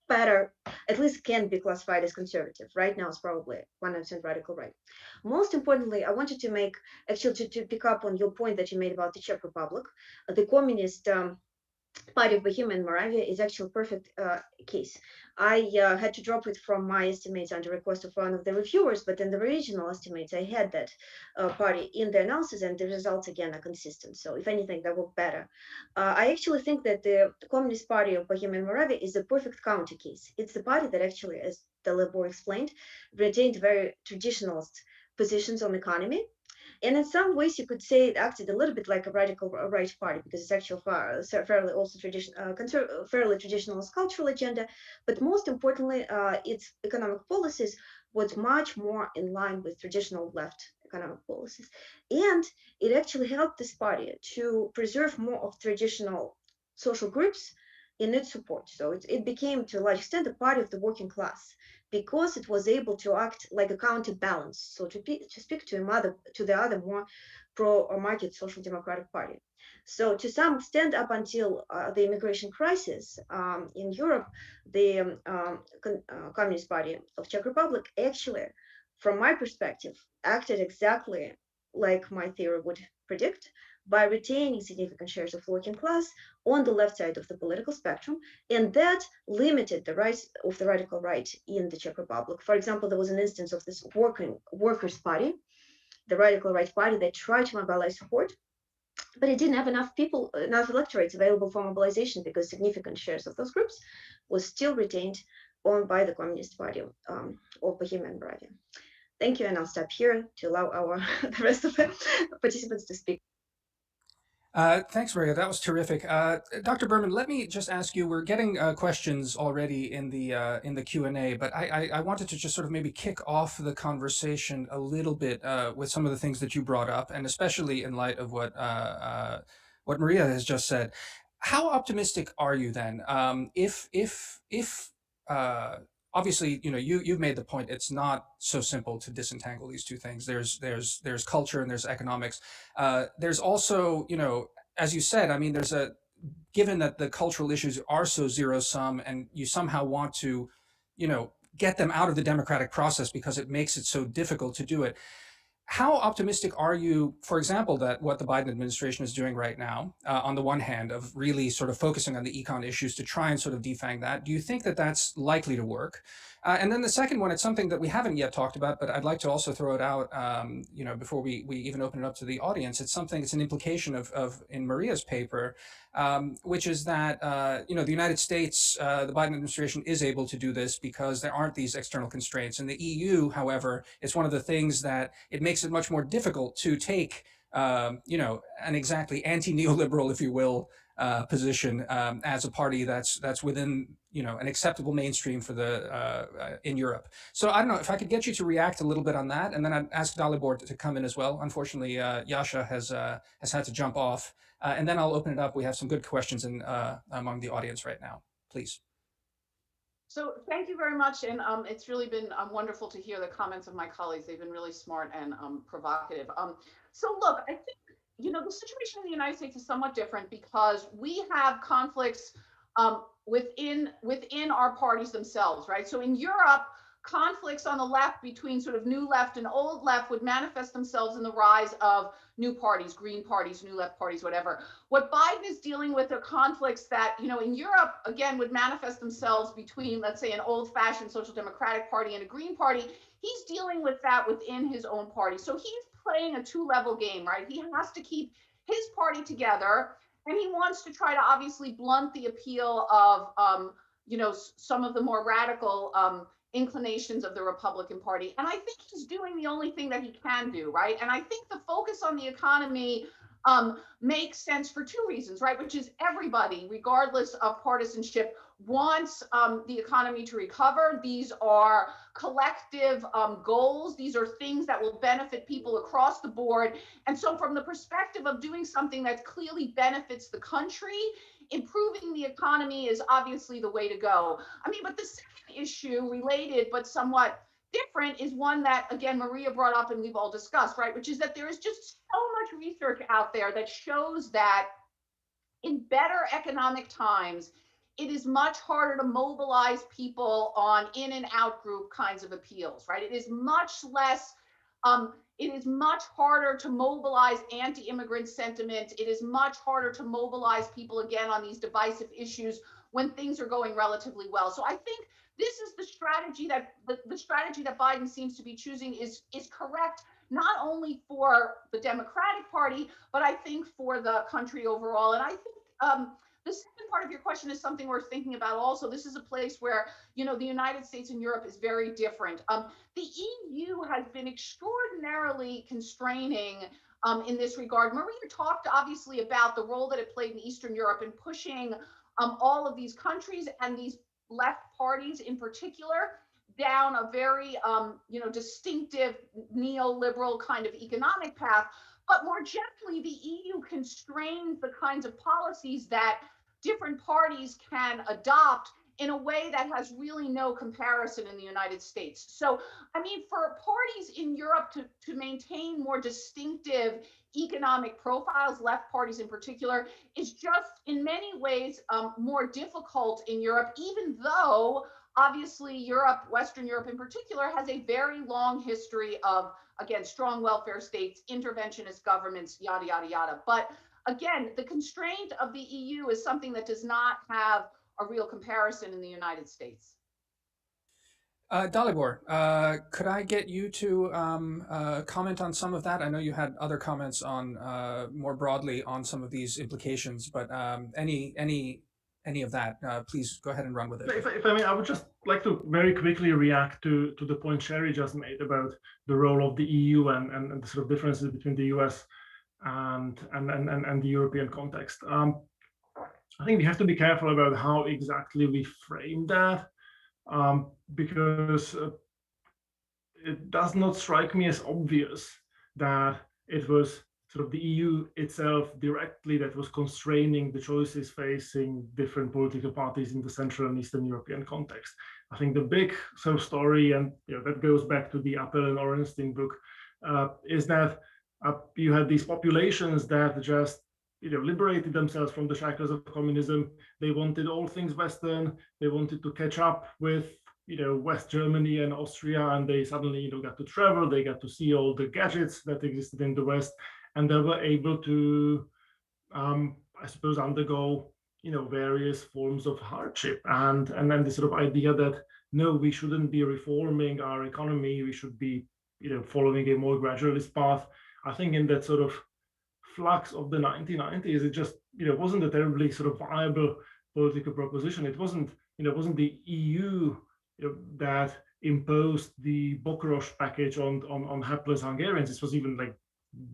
better, at least can be classified as conservative. Right now, it's probably 100% radical right. Most importantly, I wanted to make, actually, to pick up on your point that you made about the Czech Republic. The communist Party of Bohemia and Moravia is actually a perfect case. I had to drop it from my estimates under request of one of the reviewers, but in the original estimates, I had that party in the analysis, and the results again are consistent. So if anything, that worked better. I actually think that the Communist Party of Bohemia and Moravia is a perfect counter case. It's the party that actually, as Dalibor explained, retained very traditionalist positions on economy. And in some ways, you could say it acted a little bit like a radical right party, because it's actually fairly also fairly traditionalist cultural agenda. But most importantly, its economic policies was much more in line with traditional left economic policies. And it actually helped this party to preserve more of traditional social groups in its support. So it became, to a large extent, a party of the working class, because it was able to act like a counterbalance, so to speak, to the other more pro-market social democratic party. So to some extent, up until the immigration crisis in Europe, the Communist Party of Czech Republic actually, from my perspective, acted exactly like my theory would predict, by retaining significant shares of working class on the left side of the political spectrum, and that limited the rise of the radical right in the Czech Republic. For example, there was an instance of this workers' party, the radical right party, that tried to mobilize support, but it didn't have enough electorates available for mobilization, because significant shares of those groups was still retained by the Communist Party of Bohemia and Moravia. Thank you, and I'll stop here to allow the rest of the participants to speak. Thanks, Maria. That was terrific. Dr. Berman, let me just ask you. We're getting questions already in the Q&A, but I wanted to just sort of maybe kick off the conversation a little bit with some of the things that you brought up, and especially in light of what Maria has just said. How optimistic are you then? If obviously, you've made the point. It's not so simple to disentangle these two things. There's culture and there's economics. There's also, as you said, I mean, given that the cultural issues are so zero sum, and you somehow want to, get them out of the democratic process because it makes it so difficult to do it. how optimistic are you, for example, that what the Biden administration is doing right now, on the one hand, of really sort of focusing on the econ issues to try and sort of defang that? Do you think that that's likely to work? And then the second one, it's something that we haven't yet talked about, but I'd like to also throw it out, before we even open it up to the audience. It's an implication of in Maria's paper, which is that, the United States, the Biden administration is able to do this because there aren't these external constraints. In the EU, however, it's one of the things that it makes it much more difficult to take, an exactly anti-neoliberal, if you will, position, as a party that's within, an acceptable mainstream for in Europe. So I don't know if I could get you to react a little bit on that, and then I'd ask Dalibor to come in as well. Unfortunately, Yasha has had to jump off, and then I'll open it up. We have some good questions among the audience right now. Please. So thank you very much, and it's really been wonderful to hear the comments of my colleagues. They've been really smart and provocative. So look, I think the situation in the United States is somewhat different because we have conflicts within our parties themselves, right? So in Europe, conflicts on the left between sort of new left and old left would manifest themselves in the rise of new parties, green parties, new left parties, whatever. What Biden is dealing with are conflicts that, in Europe, again, would manifest themselves between, let's say, an old-fashioned social democratic party and a green party. He's dealing with that within his own party. So he's playing a two-level game, right? He has to keep his party together, and he wants to try to obviously blunt the appeal of, some of the more radical inclinations of the Republican Party. And I think he's doing the only thing that he can do, right? And I think the focus on the economy makes sense for two reasons, right? Which is everybody, regardless of partisanship, wants the economy to recover. These are collective goals. These are things that will benefit people across the board. And so from the perspective of doing something that clearly benefits the country, improving the economy is obviously the way to go. But the second issue, related but somewhat different, is one that, again, Maria brought up and we've all discussed, right? Which is that there is just so much research out there that shows that in better economic times, it is much harder to mobilize people on in and out group kinds of appeals, right? It is much less, it is much harder to mobilize anti-immigrant sentiment. It is much harder to mobilize people, again, on these divisive issues when things are going relatively well. So I think this is the strategy that the strategy that Biden seems to be choosing is correct, not only for the Democratic Party, but I think for the country overall. And I think the second part of your question is something we're thinking about also. This is a place where, the United States and Europe is very different. The EU has been extraordinarily constraining in this regard. Maria talked obviously about the role that it played in Eastern Europe in pushing all of these countries and these left parties in particular down a very, distinctive neoliberal kind of economic path. But more generally, the EU constrains the kinds of policies that different parties can adopt in a way that has really no comparison in the United States. So, for parties in Europe to maintain more distinctive economic profiles, left parties in particular, is just in many ways more difficult in Europe, even though obviously Europe, Western Europe in particular, has a very long history of, again, strong welfare states, interventionist governments, yada, yada, yada. But again, the constraint of the EU is something that does not have a real comparison in the United States. Dalibor, could I get you to comment on some of that? I know you had other comments on more broadly on some of these implications, but any of that, please go ahead and run with it. If I may, I would just like to very quickly react to the point Sherry just made about the role of the EU and the sort of differences between the US and the European context. I think we have to be careful about how exactly we frame that, because it does not strike me as obvious that it was sort of the EU itself directly that was constraining the choices facing different political parties in the Central and Eastern European context. I think the big sort of story, and that goes back to the Appel and Orenstein book, is that you had these populations that just liberated themselves from the shackles of communism. They wanted all things Western. They wanted to catch up with West Germany and Austria, and they suddenly got to travel, they got to see all the gadgets that existed in the West, and they were able to, I suppose, undergo various forms of hardship, and then the sort of idea that no, we shouldn't be reforming our economy, we should be following a more gradualist path. I think in that sort of flux of the 1990s, it just wasn't a terribly sort of viable political proposition. It wasn't the EU that imposed the Bokros package on hapless Hungarians. This was even like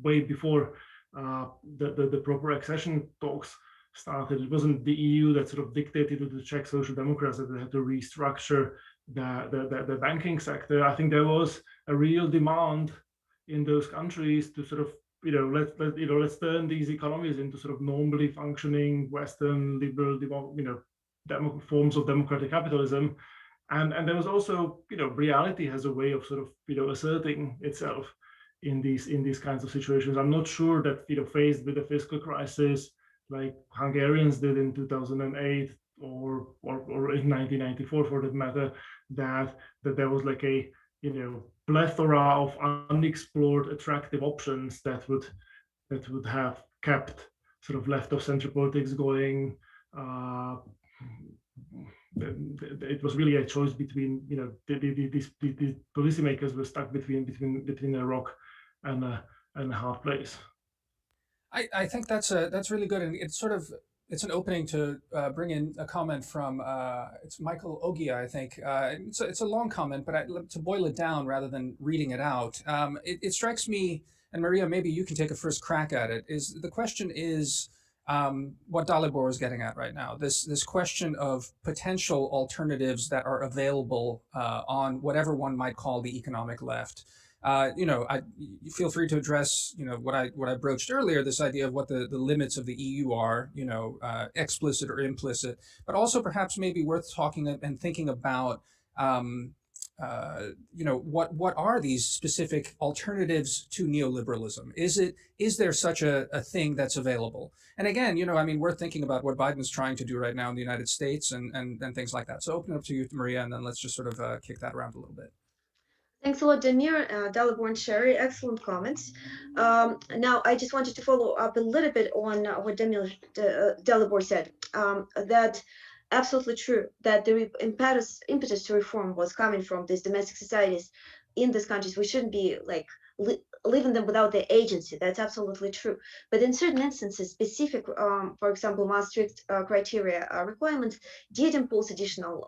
way before the proper accession talks started. It wasn't the EU that sort of dictated to the Czech Social Democrats that they had to restructure the banking sector. I think there was a real demand in those countries to sort of let's turn these economies into sort of normally functioning Western liberal forms of democratic capitalism. And there was also reality has a way of sort of asserting itself in these kinds of situations. I'm not sure that faced with a fiscal crisis like Hungarians did in 2008 or in 1994 for that matter, that there was like a plethora of unexplored attractive options that would have kept sort of left of center politics going. It was really a choice between these policymakers were stuck between a rock and a hard place. I think that's really good, and it's an opening to bring in a comment from it's Michael Ogia, I think. It's a long comment, but to boil it down rather than reading it out, it strikes me, and Maria, maybe you can take a first crack at it. Is the question is what Dalibor is getting at right now? This question of potential alternatives that are available on whatever one might call the economic left. You feel free to address, what I broached earlier, this idea of what the limits of the EU are, explicit or implicit, but also perhaps maybe worth talking and thinking about, what are these specific alternatives to neoliberalism? Is there such a thing that's available? And again, we're thinking about what Biden's trying to do right now in the United States and things like that. So open it up to you, Maria, and then let's just sort of kick that around a little bit. Thanks a lot, Damir, Dalibor and Sherry. Excellent comments. Now, I just wanted to follow up a little bit on what Dalibor said. That absolutely true, that the impetus to reform was coming from these domestic societies in these countries. We shouldn't be like leaving them without their agency. That's absolutely true. But in certain instances, specific, for example, Maastricht criteria requirements did impose additional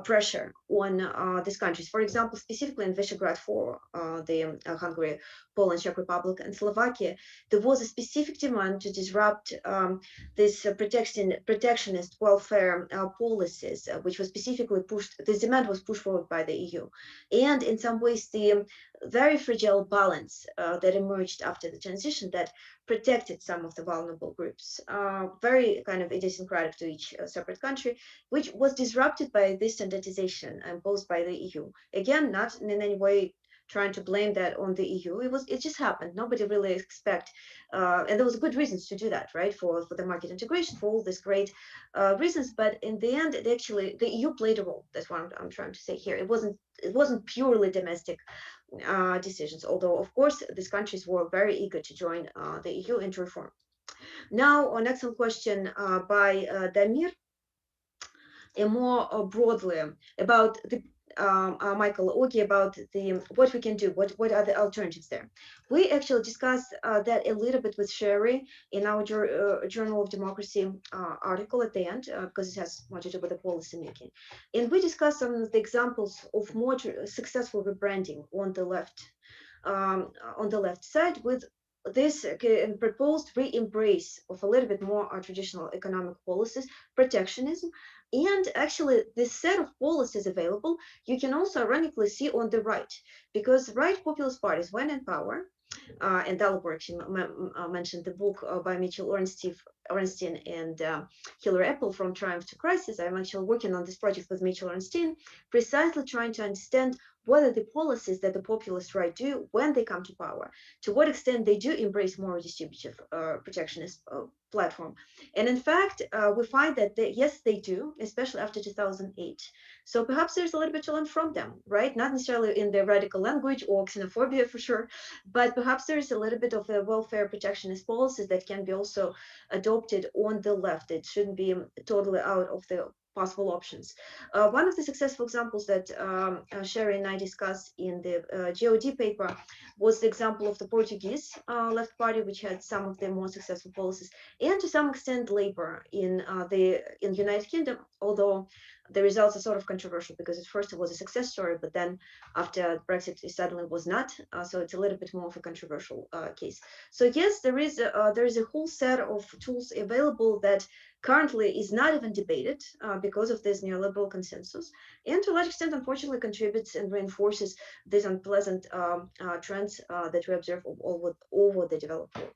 pressure on these countries. For example, specifically in Visegrad 4, the Hungary, Poland, Czech Republic, and Slovakia, there was a specific demand to disrupt this protectionist welfare policies, which was specifically pushed. This demand was pushed forward by the EU, and in some ways, the very fragile balance that emerged after the transition that protected some of the vulnerable groups, very kind of idiosyncratic to each separate country, which was disrupted by this standardization imposed by the EU. Again, not in any way trying to blame that on the EU. It just happened. Nobody really expect, and there was good reasons to do that, right? For the market integration, for all these great reasons. But in the end, the EU played a role. That's what I'm trying to say here. It wasn't purely domestic decisions, although of course these countries were very eager to join the EU and to reform. Now, an excellent question by Damir, and more broadly about the Michael Ogi, about what we can do, what are the alternatives there. We actually discussed that a little bit with Sherry in our Journal of Democracy article at the end, because it has much to do with the policy making. And we discussed some of the examples of more successful rebranding on the left side, with this proposed re-embrace of a little bit more traditional economic policies, protectionism, and actually this set of policies available, you can also ironically see on the right, because right populist parties, when in power, and Dalibor actually mentioned the book by Mitchell Ornstein, Ornstein and Hilary Apple from Triumph to Crisis. I'm actually working on this project with Mitchell Ornstein, precisely trying to understand what are the policies that the populist right do when they come to power, to what extent they do embrace more distributive protectionist platform. And in fact, we find that yes, they do, especially after 2008. So perhaps there's a little bit to learn from them, right? Not necessarily in their radical language or xenophobia for sure, but perhaps there's a little bit of the welfare protectionist policies that can be also adopted on the left. It shouldn't be totally out of the possible options. One of the successful examples that Sherry and I discussed in the GOD paper was the example of the Portuguese left party, which had some of the more successful policies, and to some extent Labour in the United Kingdom, although the results are sort of controversial because at first it was a success story, but then after Brexit it suddenly was not. So it's a little bit more of a controversial case. So yes, there is a whole set of tools available that currently is not even debated because of this neoliberal consensus, and to a large extent, unfortunately, contributes and reinforces these unpleasant trends that we observe over the developed world.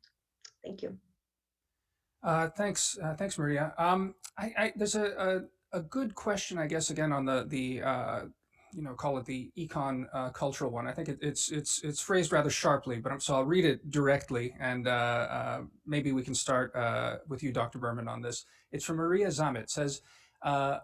Thank you. Thanks, Maria. There's a good question, I guess, again on the call it the econ cultural one. I think it's phrased rather sharply, but so I'll read it directly, and maybe we can start with you, Dr. Berman, on this. It's from Maria Zamet. It says,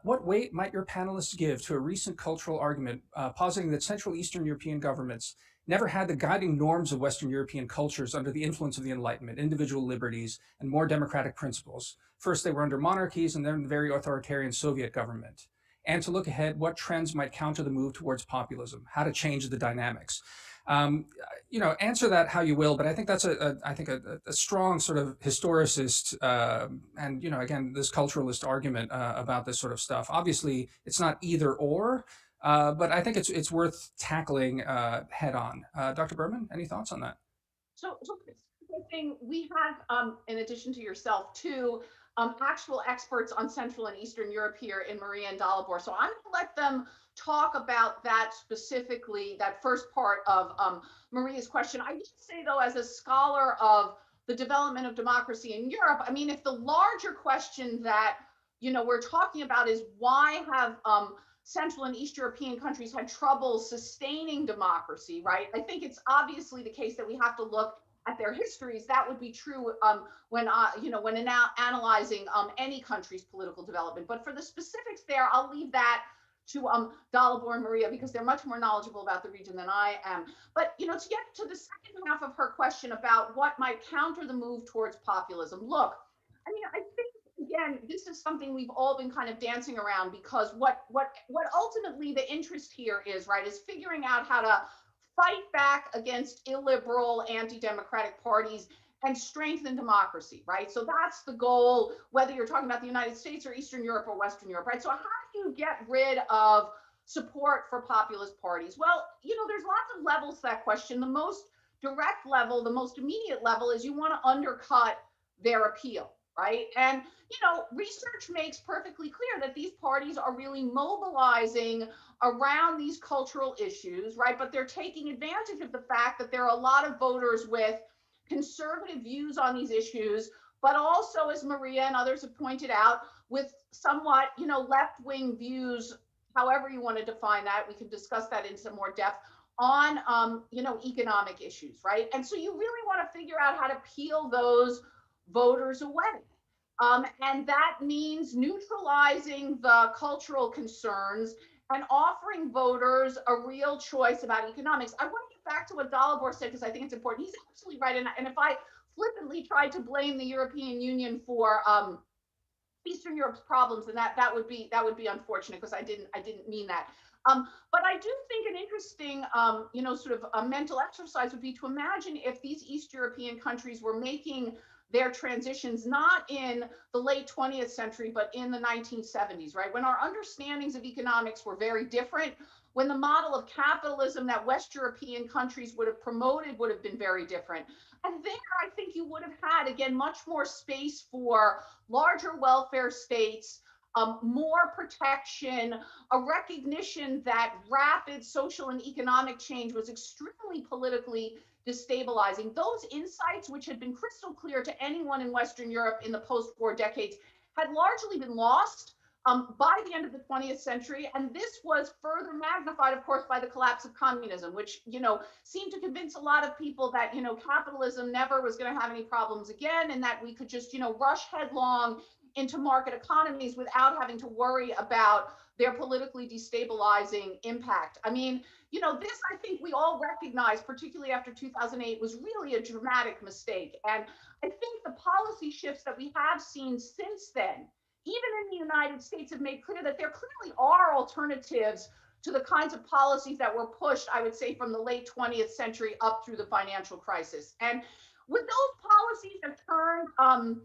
what weight might your panelists give to a recent cultural argument positing that Central Eastern European governments never had the guiding norms of Western European cultures under the influence of the Enlightenment, individual liberties, and more democratic principles? First, they were under monarchies and then the very authoritarian Soviet government. And to look ahead, what trends might counter the move towards populism, how to change the dynamics. Answer that how you will, but I think that's a strong sort of historicist and, again, this culturalist argument about this sort of stuff. Obviously, it's not either or, but I think it's worth tackling head on. Dr. Berman, any thoughts on that? So we have, in addition to yourself, two actual experts on Central and Eastern Europe here in Maria and Dalibor. So I'm going to let them talk about that specifically, that first part of Maria's question. I just say, though, as a scholar of the development of democracy in Europe, I mean, if the larger question that, we're talking about is why have Central and East European countries had trouble sustaining democracy, right? I think it's obviously the case that we have to look at their histories. That would be true when analyzing any country's political development. But for the specifics there, I'll leave that to Dalibor and Maria because they're much more knowledgeable about the region than I am. But to get to the second half of her question about what might counter the move towards populism, look, I mean, I think again, this is something we've all been kind of dancing around because what ultimately the interest here is, right, is figuring out how to fight back against illiberal, anti-democratic parties and strengthen democracy, right? So that's the goal, whether you're talking about the United States or Eastern Europe or Western Europe, right? So how do you get rid of support for populist parties? Well, there's lots of levels to that question. The most direct level, the most immediate level is you want to undercut their appeal, right? And, research makes perfectly clear that these parties are really mobilizing around these cultural issues, right? But they're taking advantage of the fact that there are a lot of voters with conservative views on these issues, but also, as Maria and others have pointed out, with somewhat, left-wing views, however you want to define that. We can discuss that in some more depth on, economic issues, right? And so you really want to figure out how to peel those voters away. And that means neutralizing the cultural concerns and offering voters a real choice about economics. I want to get back to what Dalibor said because I think it's important. He's absolutely right. And if I flippantly tried to blame the European Union for Eastern Europe's problems, then that would be unfortunate because I didn't mean that. But I do think an interesting, sort of a mental exercise would be to imagine if these East European countries were making their transitions not in the late 20th century, but in the 1970s, right? When our understandings of economics were very different, when the model of capitalism that West European countries would have promoted would have been very different. And there, I think you would have had, again, much more space for larger welfare states, more protection, a recognition that rapid social and economic change was extremely politically destabilizing. Those insights, which had been crystal clear to anyone in Western Europe in the post-war decades, had largely been lost by the end of the 20th century. And this was further magnified, of course, by the collapse of communism, which, seemed to convince a lot of people that, capitalism never was going to have any problems again, and that we could just, rush headlong into market economies without having to worry about their politically destabilizing impact. I mean, this, I think we all recognize, particularly after 2008, was really a dramatic mistake. And I think the policy shifts that we have seen since then, even in the United States, have made clear that there clearly are alternatives to the kinds of policies that were pushed, I would say, from the late 20th century up through the financial crisis. And would those policies have turned,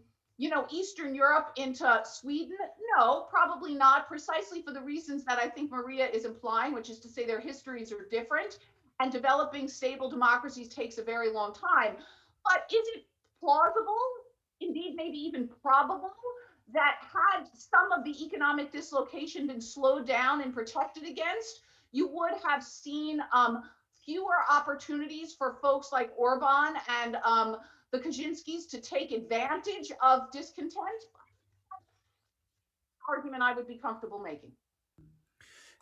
Eastern Europe into Sweden? No, probably not, precisely for the reasons that I think Maria is implying, which is to say their histories are different, and developing stable democracies takes a very long time. But is it plausible, indeed maybe even probable, that had some of the economic dislocation been slowed down and protected against, you would have seen fewer opportunities for folks like Orban and the Kaczynskis to take advantage of discontent? Argument I would be comfortable making.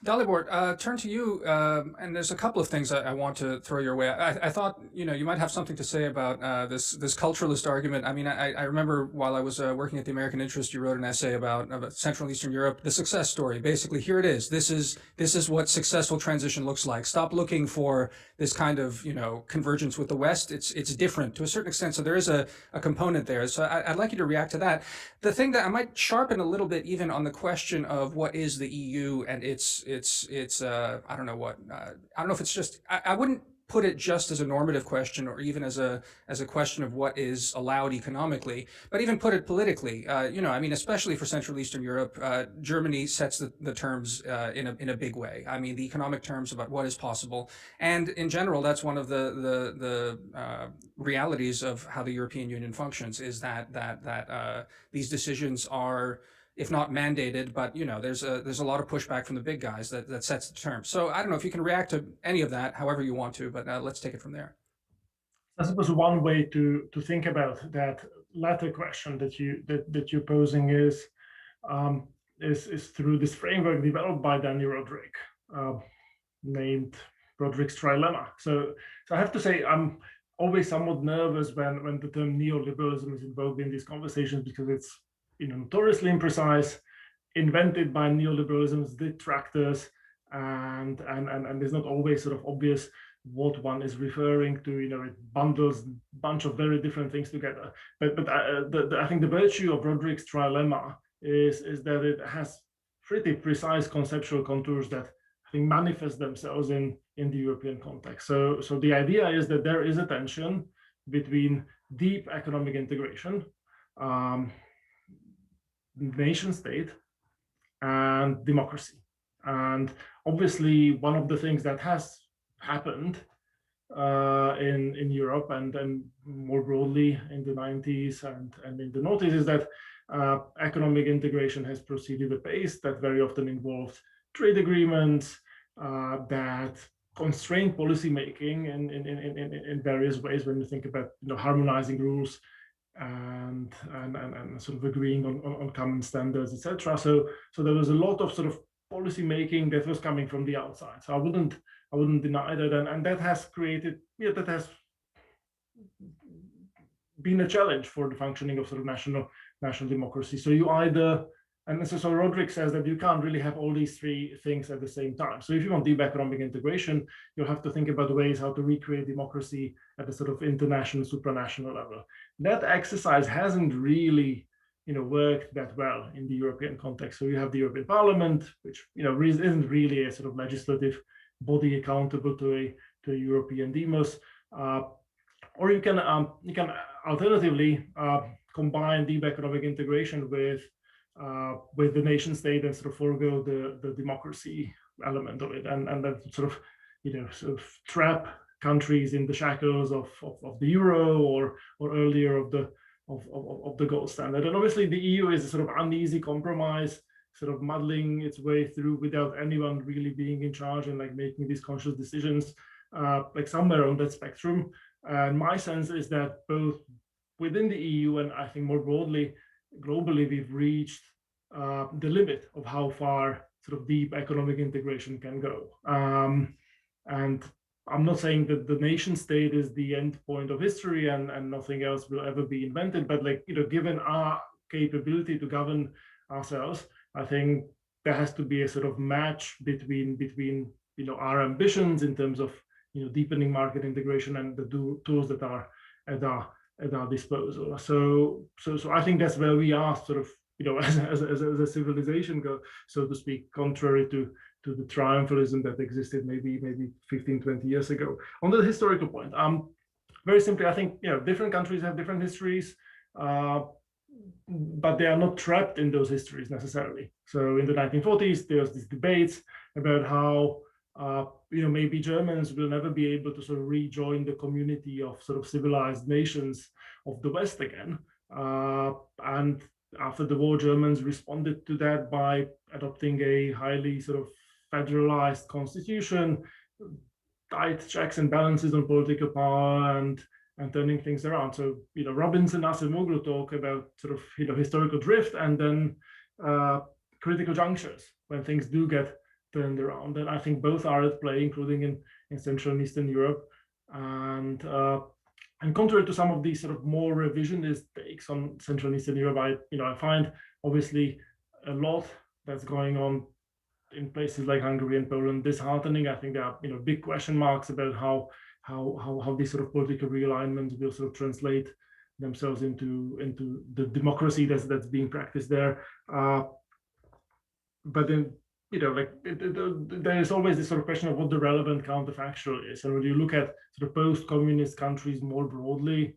Dalibor, turn to you, and there's a couple of things I want to throw your way. I thought, you might have something to say about this culturalist argument. I mean, I remember while I was working at the American Interest, you wrote an essay about Central and Eastern Europe, the success story. Basically, here it is. This is what successful transition looks like. Stop looking for this kind of, convergence with the West. It's different to a certain extent. So there is a component there. So I'd like you to react to that. The thing that I might sharpen a little bit, even on the question of what is the EU and its I don't know what, I don't know if it's just, I wouldn't put it just as a normative question or even as a question of what is allowed economically, but even put it politically. I mean, especially for Central Eastern Europe, Germany sets the terms in a big way. I mean, the economic terms about what is possible, and in general, that's one of the realities of how the European Union functions, is that these decisions are, if not mandated, but there's a lot of pushback from the big guys that sets the terms. So I don't know if you can react to any of that, however you want to, but let's take it from there. I suppose one way to think about that latter question that you're posing is through this framework developed by Daniel Rodrik, named Rodrik's trilemma. So I have to say I'm always somewhat nervous when the term neoliberalism is invoked in these conversations, because it's notoriously imprecise, invented by neoliberalism's detractors, and it's not always sort of obvious what one is referring to. It bundles a bunch of very different things together. But I think the virtue of Rodrik's trilemma is that it has pretty precise conceptual contours that I think manifest themselves in the European context. So the idea is that there is a tension between deep economic integration, nation state, and democracy. And obviously, one of the things that has happened in Europe and then more broadly in the 90s and in the noughties is that economic integration has proceeded apace that very often involved trade agreements that constrain policy making in various ways, when you think about harmonizing rules and sort of agreeing on common standards, etc. So there was a lot of sort of policy making that was coming from the outside. So I wouldn't deny that, and that has created, that has been a challenge for the functioning of sort of national democracy. So you either, and so Rodrik says that you can't really have all these three things at the same time. So if you want deep economic integration, you'll have to think about ways how to recreate democracy at a sort of international, supranational level. That exercise hasn't really, worked that well in the European context. So you have the European Parliament, which isn't really a sort of legislative body accountable to a European demos, or you can alternatively combine deep economic integration with the nation state and sort of forego the democracy element of it, and then sort of trap countries in the shackles of the euro or earlier of the gold standard. And obviously the EU is a sort of uneasy compromise, sort of muddling its way through without anyone really being in charge and like making these conscious decisions, like somewhere on that spectrum. And my sense is that both within the EU and I think more broadly, globally, we've reached the limit of how far sort of deep economic integration can go. And I'm not saying that the nation state is the end point of history and nothing else will ever be invented, but like, given our capability to govern ourselves, I think there has to be a sort of match between our ambitions in terms of deepening market integration and the tools that are at our disposal. So I think that's where we are sort of as a civilization go, so to speak, contrary to the triumphalism that existed maybe 15, 20 years ago. On the historical point, very simply, I think different countries have different histories, but they are not trapped in those histories necessarily. So in the 1940s, there's these debates about how maybe Germans will never be able to sort of rejoin the community of sort of civilized nations of the West again. And after the war, Germans responded to that by adopting a highly sort of federalized constitution, tight checks and balances on political power, and turning things around. So Robinson and Acemoglu talk about sort of historical drift and then critical junctures when things do get turned around. And I think both are at play, including in Central and Eastern Europe. And contrary to some of these sort of more revisionist takes on Central and Eastern Europe, I find obviously a lot that's going on in places like Hungary and Poland disheartening. I think there are big question marks about how these sort of political realignments will sort of translate themselves into the democracy that's being practiced there. But then there is always this sort of question of what the relevant counterfactual is. And when you look at sort of post-communist countries more broadly,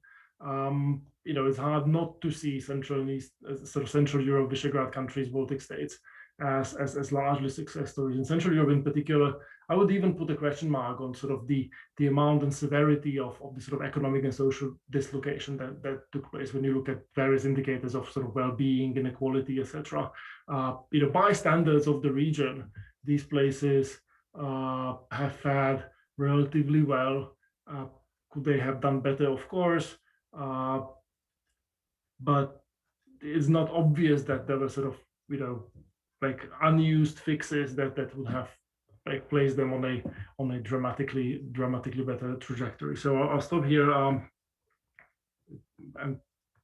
it's hard not to see Central and East, sort of Central Europe, Visegrad countries, Baltic states as largely success stories. In Central Europe in particular, I would even put a question mark on sort of the amount and severity of the sort of economic and social dislocation that took place when you look at various indicators of sort of well-being, inequality, etc. By standards of the region, these places have fared relatively well. Could they have done better? Of course, but it's not obvious that there were sort of like unused fixes that would have like placed them on a dramatically better trajectory. So I'll stop here. And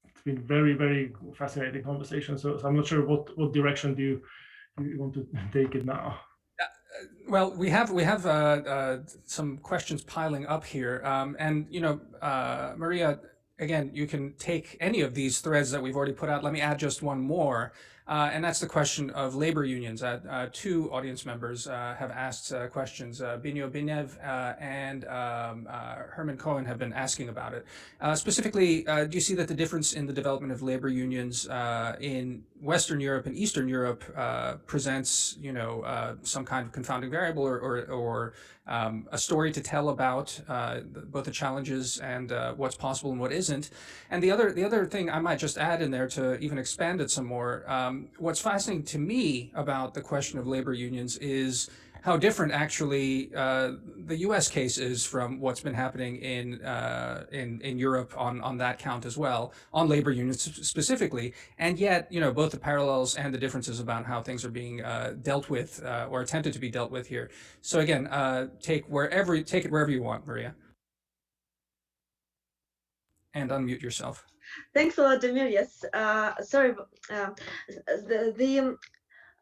it's been very, very fascinating conversation. So I'm not sure what direction do you want to take it now. Well, we have some questions piling up here, and Maria, again, you can take any of these threads that we've already put out. Let me add just one more, and that's the question of labor unions. Two audience members have asked questions. Binyo Binev and Herman Cohen have been asking about it. Specifically, do you see that the difference in the development of labor unions in Western Europe and Eastern Europe presents, some kind of confounding variable or a story to tell about both the challenges and what's possible and what isn't? And the other thing I might just add in there to even expand it some more, what's fascinating to me about the question of labor unions is how different actually the U.S. case is from what's been happening in Europe on that count as well, on labor unions specifically, and yet both the parallels and the differences about how things are being dealt with or attempted to be dealt with here. So again, take it wherever you want, Maria, and unmute yourself. Thanks a lot, Damir. Yes, sorry.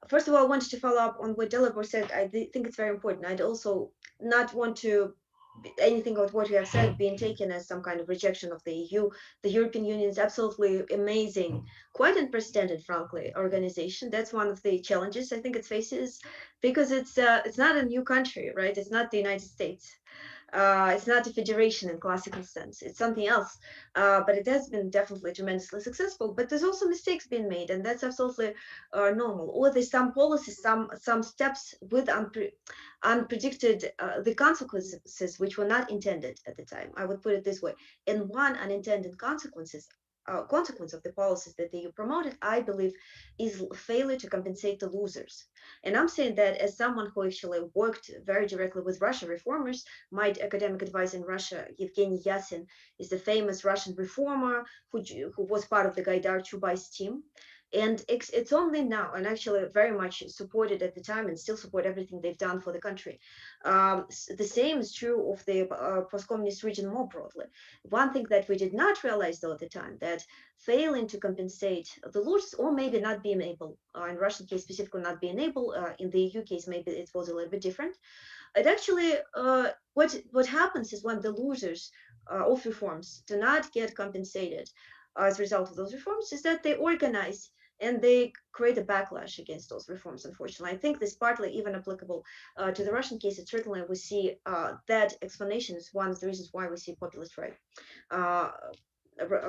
First of all, I wanted to follow up on what Delabor said. I think it's very important. I'd also not want to anything of what you have said being taken as some kind of rejection of the EU. The European Union is absolutely amazing, quite unprecedented, frankly, organization. That's one of the challenges I think it faces, because it's not a new country, right? It's not the United States. It's not a federation in classical sense. It's something else, but it has been definitely tremendously successful. But there's also mistakes being made, and that's absolutely normal. Or there's some policies, some steps with unpredicted the consequences which were not intended at the time. I would put it this way. And one unintended consequences consequence of the policies that the EU promoted, I believe, is failure to compensate the losers. And I'm saying that as someone who actually worked very directly with Russian reformers. My academic advisor in Russia, Evgeny Yasin, is the famous Russian reformer who was part of the Gaidar Chubais team. And it's only now, and actually very much supported at the time and still support everything they've done for the country. The same is true of the post-communist region more broadly. One thing that we did not realize though at the time, that failing to compensate the losers, or maybe not being able, in Russian case specifically not being able, in the EU case maybe it was a little bit different. It actually, what happens is when the losers of reforms do not get compensated as a result of those reforms, is that they organize and they create a backlash against those reforms. Unfortunately, I think this partly even applicable to the Russian case. It certainly we see that explanation is one of the reasons why we see populist right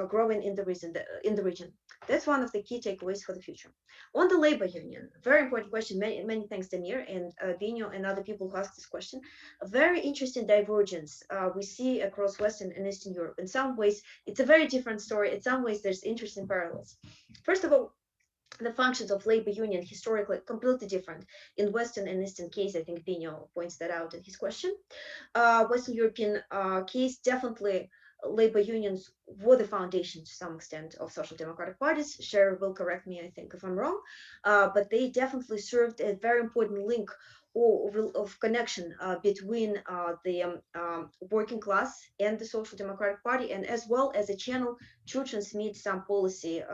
growing in the region. That's one of the key takeaways for the future. On the labor union, very important question. Many thanks, Damir and Bino and other people who asked this question. A very interesting divergence we see across Western and Eastern Europe. In some ways, it's a very different story. In some ways, there's interesting parallels. First of all, the functions of labor union historically completely different in Western and Eastern case. I think Bino points that out in his question. Western European case, definitely labor unions were the foundation to some extent of social democratic parties. Sher will correct me, I think, if I'm wrong, but they definitely served a very important link of connection between the working class and the Social Democratic Party, and as well as a channel to transmit some policy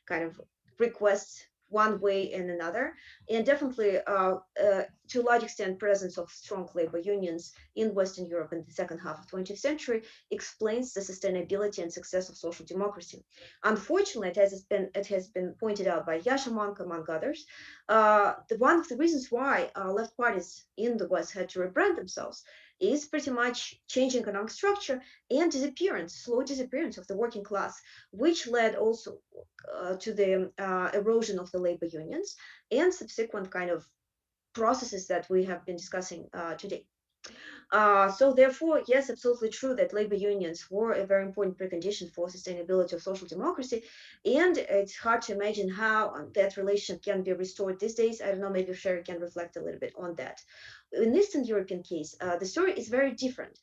kind of requests one way and another. And definitely to a large extent presence of strong labor unions in Western Europe in the second half of 20th century explains the sustainability and success of social democracy. Unfortunately, it has been pointed out by Yasha Monk, among others, one of the reasons why left parties in the West had to rebrand themselves is pretty much changing economic structure and slow disappearance of the working class, which led also to the erosion of the labor unions and subsequent kind of processes that we have been discussing today. So therefore, yes, absolutely true that labor unions were a very important precondition for sustainability of social democracy. And it's hard to imagine how that relationship can be restored these days. I don't know, maybe Sherry can reflect a little bit on that. In Eastern European case, the story is very different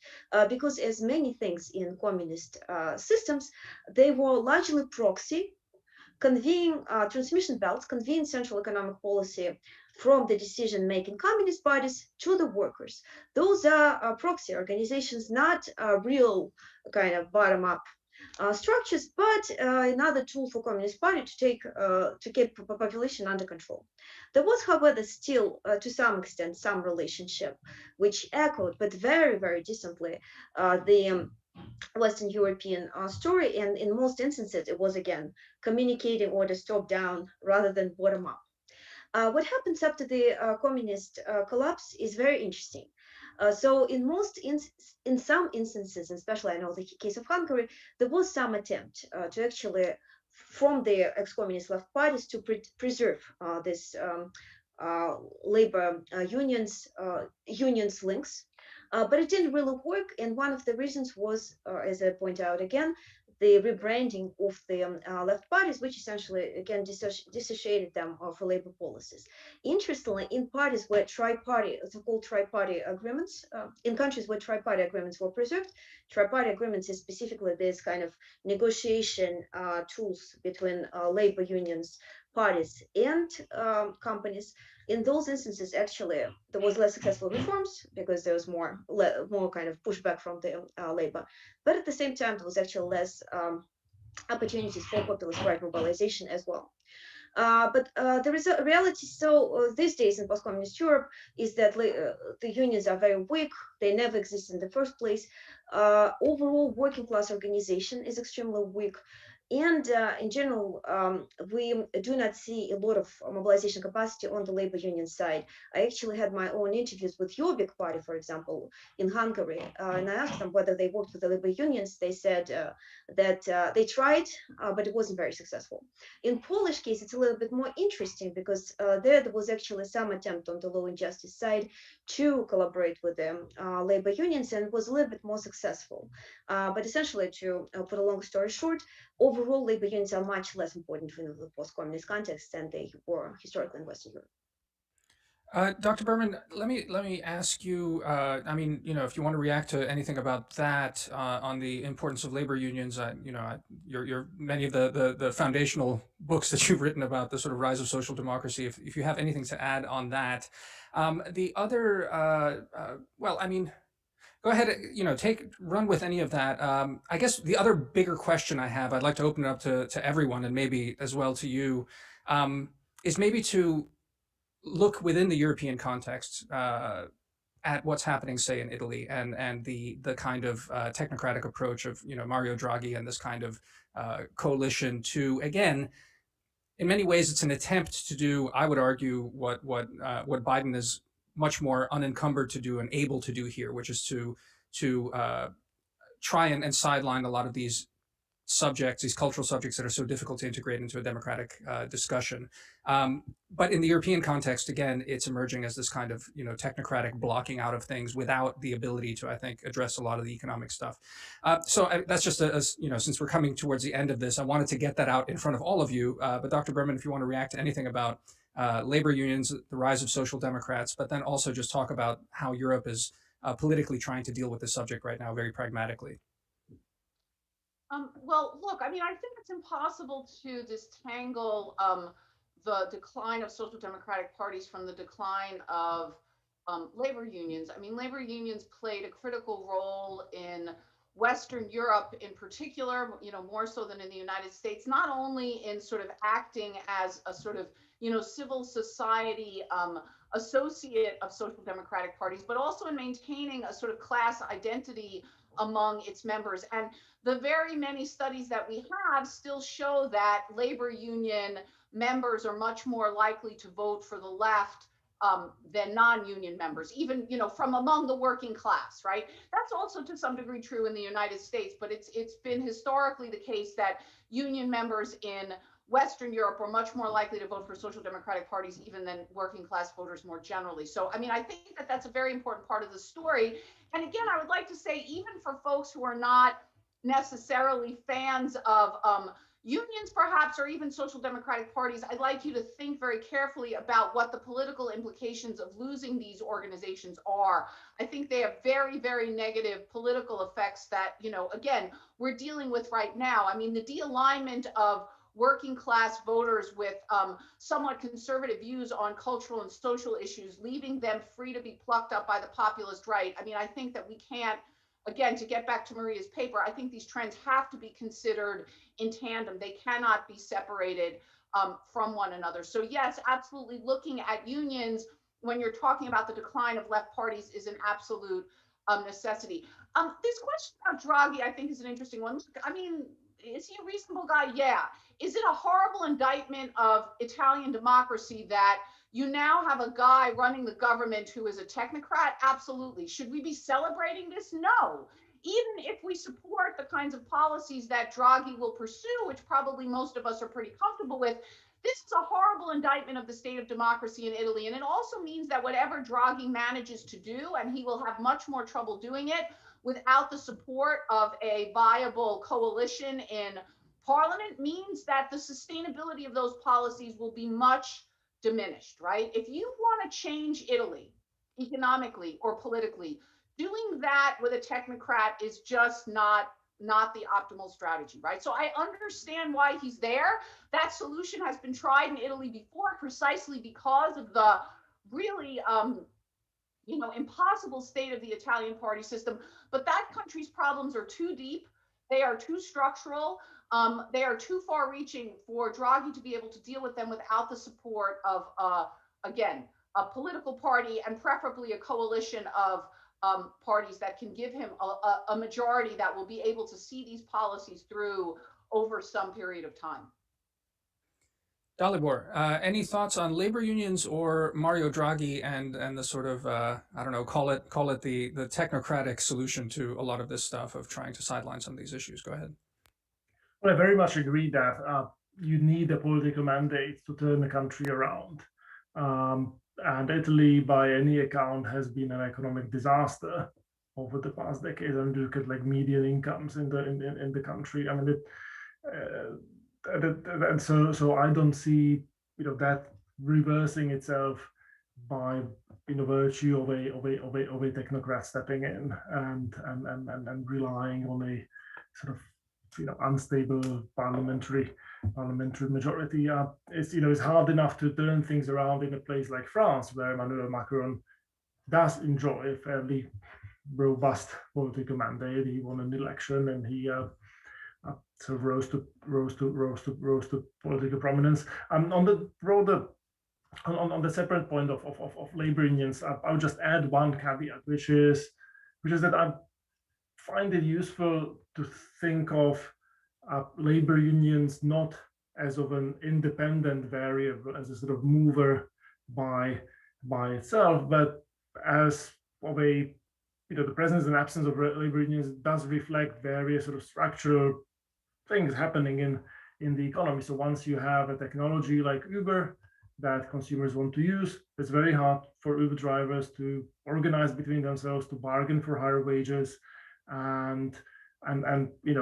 because as many things in communist systems, they were largely proxy, conveying transmission belts, conveying central economic policy from the decision-making communist parties to the workers. Those are proxy organizations, not real kind of bottom-up structures, but another tool for Communist Party to keep the population under control. There was, however, still to some extent some relationship which echoed, but very, very distantly, the Western European story, and in most instances, it was again communicating orders top down rather than bottom up. What happens after the communist collapse is very interesting. So in some instances, especially I know the case of Hungary, there was some attempt to actually from the ex-communist left parties to preserve this labor unions links. But it didn't really work, and one of the reasons was, as I point out again, the rebranding of the left parties, which essentially again dissociated them for labor policies. Interestingly, in parties where tri-party, so-called tri-party agreements, in countries where tri-party agreements were preserved, tri-party agreements is specifically this kind of negotiation tools between labor unions, parties, and companies. In those instances, actually, there was less successful reforms because there was more kind of pushback from the labor. But at the same time, there was actually less opportunities for populist right mobilization as well. But there is a reality. So these days in post-communist Europe is that the unions are very weak. They never exist in the first place. Overall, working class organization is extremely weak. And in general, we do not see a lot of mobilization capacity on the labor union side. I actually had my own interviews with Jobbik party, for example, in Hungary, and I asked them whether they worked with the labor unions. They said that they tried, but it wasn't very successful. In Polish case, it's a little bit more interesting because there was actually some attempt on the law and justice side to collaborate with the labor unions, and it was a little bit more successful. But essentially, to put a long story short, overall labor unions are much less important in the post-communist context than they were historically in Western Europe. Dr. Berman, let me ask you. I mean, if you want to react to anything about that on the importance of labor unions, your many of the foundational books that you've written about the sort of rise of social democracy. If you have anything to add on that, the other, well, I mean, go ahead. Run with any of that. I guess the other bigger question I have, I'd like to open it up to everyone, and maybe as well to you, is maybe to look within the European context at what's happening, say, in Italy, and the kind of technocratic approach of Mario Draghi and this kind of coalition to, again, in many ways, it's an attempt to do, I would argue, what Biden is much more unencumbered to do and able to do here, which is to try and sideline a lot of these subjects, these cultural subjects that are so difficult to integrate into a democratic discussion. But in the European context, again, it's emerging as this kind of technocratic blocking out of things without the ability to, I think, address a lot of the economic stuff. That's just since we're coming towards the end of this, I wanted to get that out in front of all of you. But Dr. Berman, if you want to react to anything about labor unions, the rise of social democrats, but then also just talk about how Europe is politically trying to deal with this subject right now, very pragmatically. Well, look, I mean, I think it's impossible to disentangle the decline of social democratic parties from the decline of labor unions. I mean, labor unions played a critical role in Western Europe in particular, more so than in the United States, not only in sort of acting as a sort of, civil society associate of social democratic parties, but also in maintaining a sort of class identity among its members. And the very many studies that we have still show that labor union members are much more likely to vote for the left than non-union members, even from among the working class, right? That's also to some degree true in the United States, but it's been historically the case that union members in Western Europe were much more likely to vote for social democratic parties even than working class voters more generally. So, I mean, I think that that's a very important part of the story. And again, I would like to say, even for folks who are not necessarily fans of unions, perhaps, or even social democratic parties, I'd like you to think very carefully about what the political implications of losing these organizations are. I think they have very, very negative political effects that, again, we're dealing with right now. I mean, the de-alignment of working class voters with somewhat conservative views on cultural and social issues, leaving them free to be plucked up by the populist right. I mean, I think that we can't, again, to get back to Maria's paper, I think these trends have to be considered in tandem. They cannot be separated from one another. So yes, absolutely, looking at unions when you're talking about the decline of left parties is an absolute necessity. This question about Draghi, I think, is an interesting one. I mean, is he a reasonable guy? Yeah. Is it a horrible indictment of Italian democracy that you now have a guy running the government who is a technocrat? Absolutely. Should we be celebrating this? No. Even if we support the kinds of policies that Draghi will pursue, which probably most of us are pretty comfortable with, this is a horrible indictment of the state of democracy in Italy. And it also means that whatever Draghi manages to do, and he will have much more trouble doing it without the support of a viable coalition in parliament, means that the sustainability of those policies will be much diminished, right? If you want to change Italy economically or politically, doing that with a technocrat is just not the optimal strategy, right? So I understand why he's there. That solution has been tried in Italy before, precisely because of the really impossible state of the Italian party system. But that country's problems are too deep. They are too structural. They are too far reaching for Draghi to be able to deal with them without the support of, again, a political party, and preferably a coalition of parties that can give him a majority that will be able to see these policies through over some period of time. Dalibor, any thoughts on labor unions or Mario Draghi and the sort of I don't know, call it the technocratic solution to a lot of this stuff of trying to sideline some of these issues? Go ahead. Well, I very much agree that you need a political mandate to turn the country around. And Italy, by any account, has been an economic disaster over the past decade. And look at like median incomes in the country. I mean, and so I don't see that reversing itself by virtue of a technocrat stepping in and relying on a sort of unstable parliamentary majority. It's hard enough to turn things around in a place like France, where Emmanuel Macron does enjoy a fairly robust political mandate. He won an election and he sort of rose to political prominence. On the broader, on the separate point of labor unions, I would just add one caveat, which is that I find it useful to think of labor unions not as of an independent variable, as a sort of mover by itself, but as of a the presence and absence of labor unions does reflect various sort of structural things happening in the economy. So once you have a technology like Uber that consumers want to use, it's very hard for Uber drivers to organize between themselves, to bargain for higher wages, and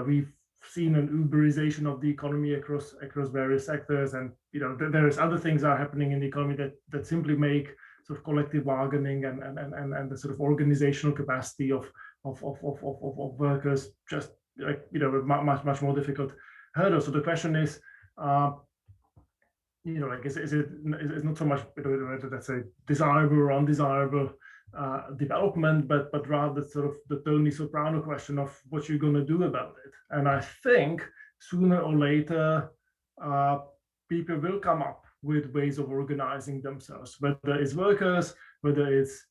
we've seen an Uberization of the economy across various sectors, and there's other things that are happening in the economy that simply make sort of collective bargaining and the sort of organizational capacity of workers just like much more difficult hurdle. So the question is, like is it not so much let's say desirable or undesirable development, but rather sort of the Tony Soprano question of what you're going to do about it. And I think sooner or later people will come up with ways of organizing themselves, whether it's workers, whether it's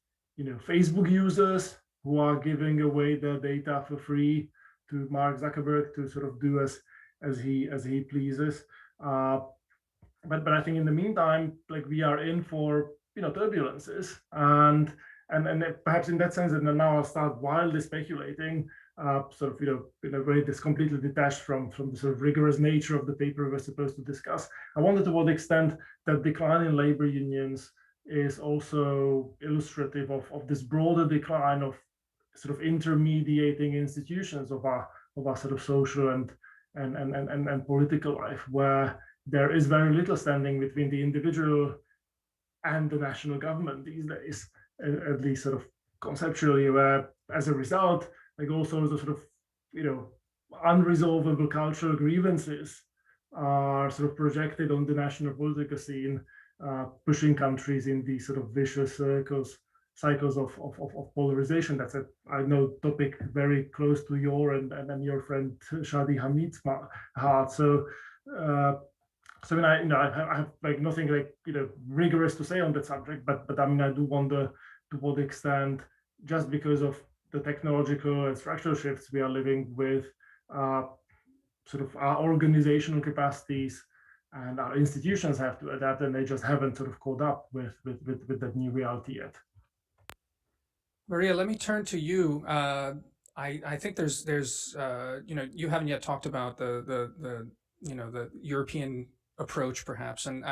Facebook users who are giving away their data for free to Mark Zuckerberg to sort of do as he pleases. But I think in the meantime, like we are in for turbulences, and perhaps in that sense, and now I'll start wildly speculating, sort of in a way that's completely detached from the sort of rigorous nature of the paper we're supposed to discuss. I wonder to what extent that decline in labor unions is also illustrative of this broader decline of sort of intermediating institutions of our sort of social and political life, where there is very little standing between the individual and the national government these days, at least sort of conceptually, where as a result, like all sorts of sort of unresolvable cultural grievances are sort of projected on the national political scene, pushing countries in these sort of vicious cycles of polarization. That's I know topic very close to your and your friend Shadi Hamid's heart. So I mean, I have like nothing like rigorous to say on that subject, but I mean, I do wonder to what extent, just because of the technological and structural shifts we are living with, sort of our organizational capacities and our institutions have to adapt, and they just haven't sort of caught up with that new reality yet. Maria, let me turn to you. I think there's you haven't yet talked about the European approach perhaps, and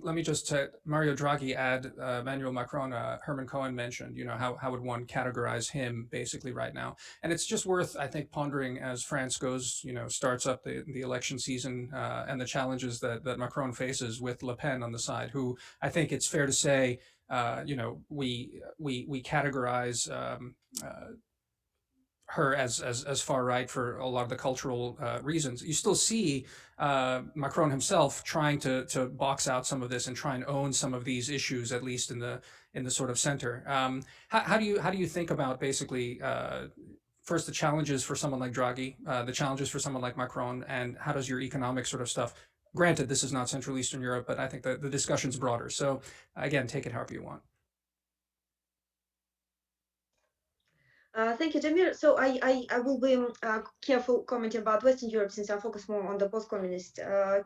let me just Mario Draghi add Emmanuel Macron. Herman Cohen mentioned how would one categorize him basically right now, and it's just worth I think pondering as France goes starts up the election season and the challenges that Macron faces with Le Pen on the side, who I think it's fair to say we categorize her as far right for a lot of the cultural reasons. You still see Macron himself trying to box out some of this and try and own some of these issues, at least in the sort of center. How do you think about basically first the challenges for someone like Draghi, the challenges for someone like Macron, and how does your economic sort of stuff? Granted, this is not Central Eastern Europe, but I think the discussion's broader. So again, take it however you want. Thank you, Damir. So I will be careful commenting about Western Europe since I focus more on the post-communist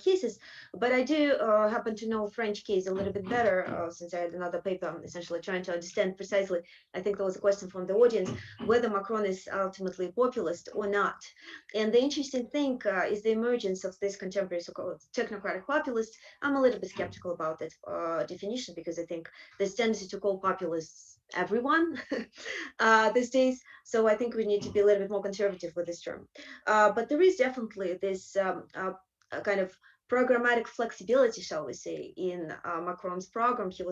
cases, but I do happen to know French case a little bit better since I had another paper. I'm essentially trying to understand precisely. I think there was a question from the audience whether Macron is ultimately a populist or not. And the interesting thing is the emergence of this contemporary so-called technocratic populist. I'm a little bit skeptical about that definition because I think there's tendency to call populists everyone these days. So I think we need to be a little bit more conservative with this term. But there is definitely this kind of programmatic flexibility, shall we say, in Macron's program. He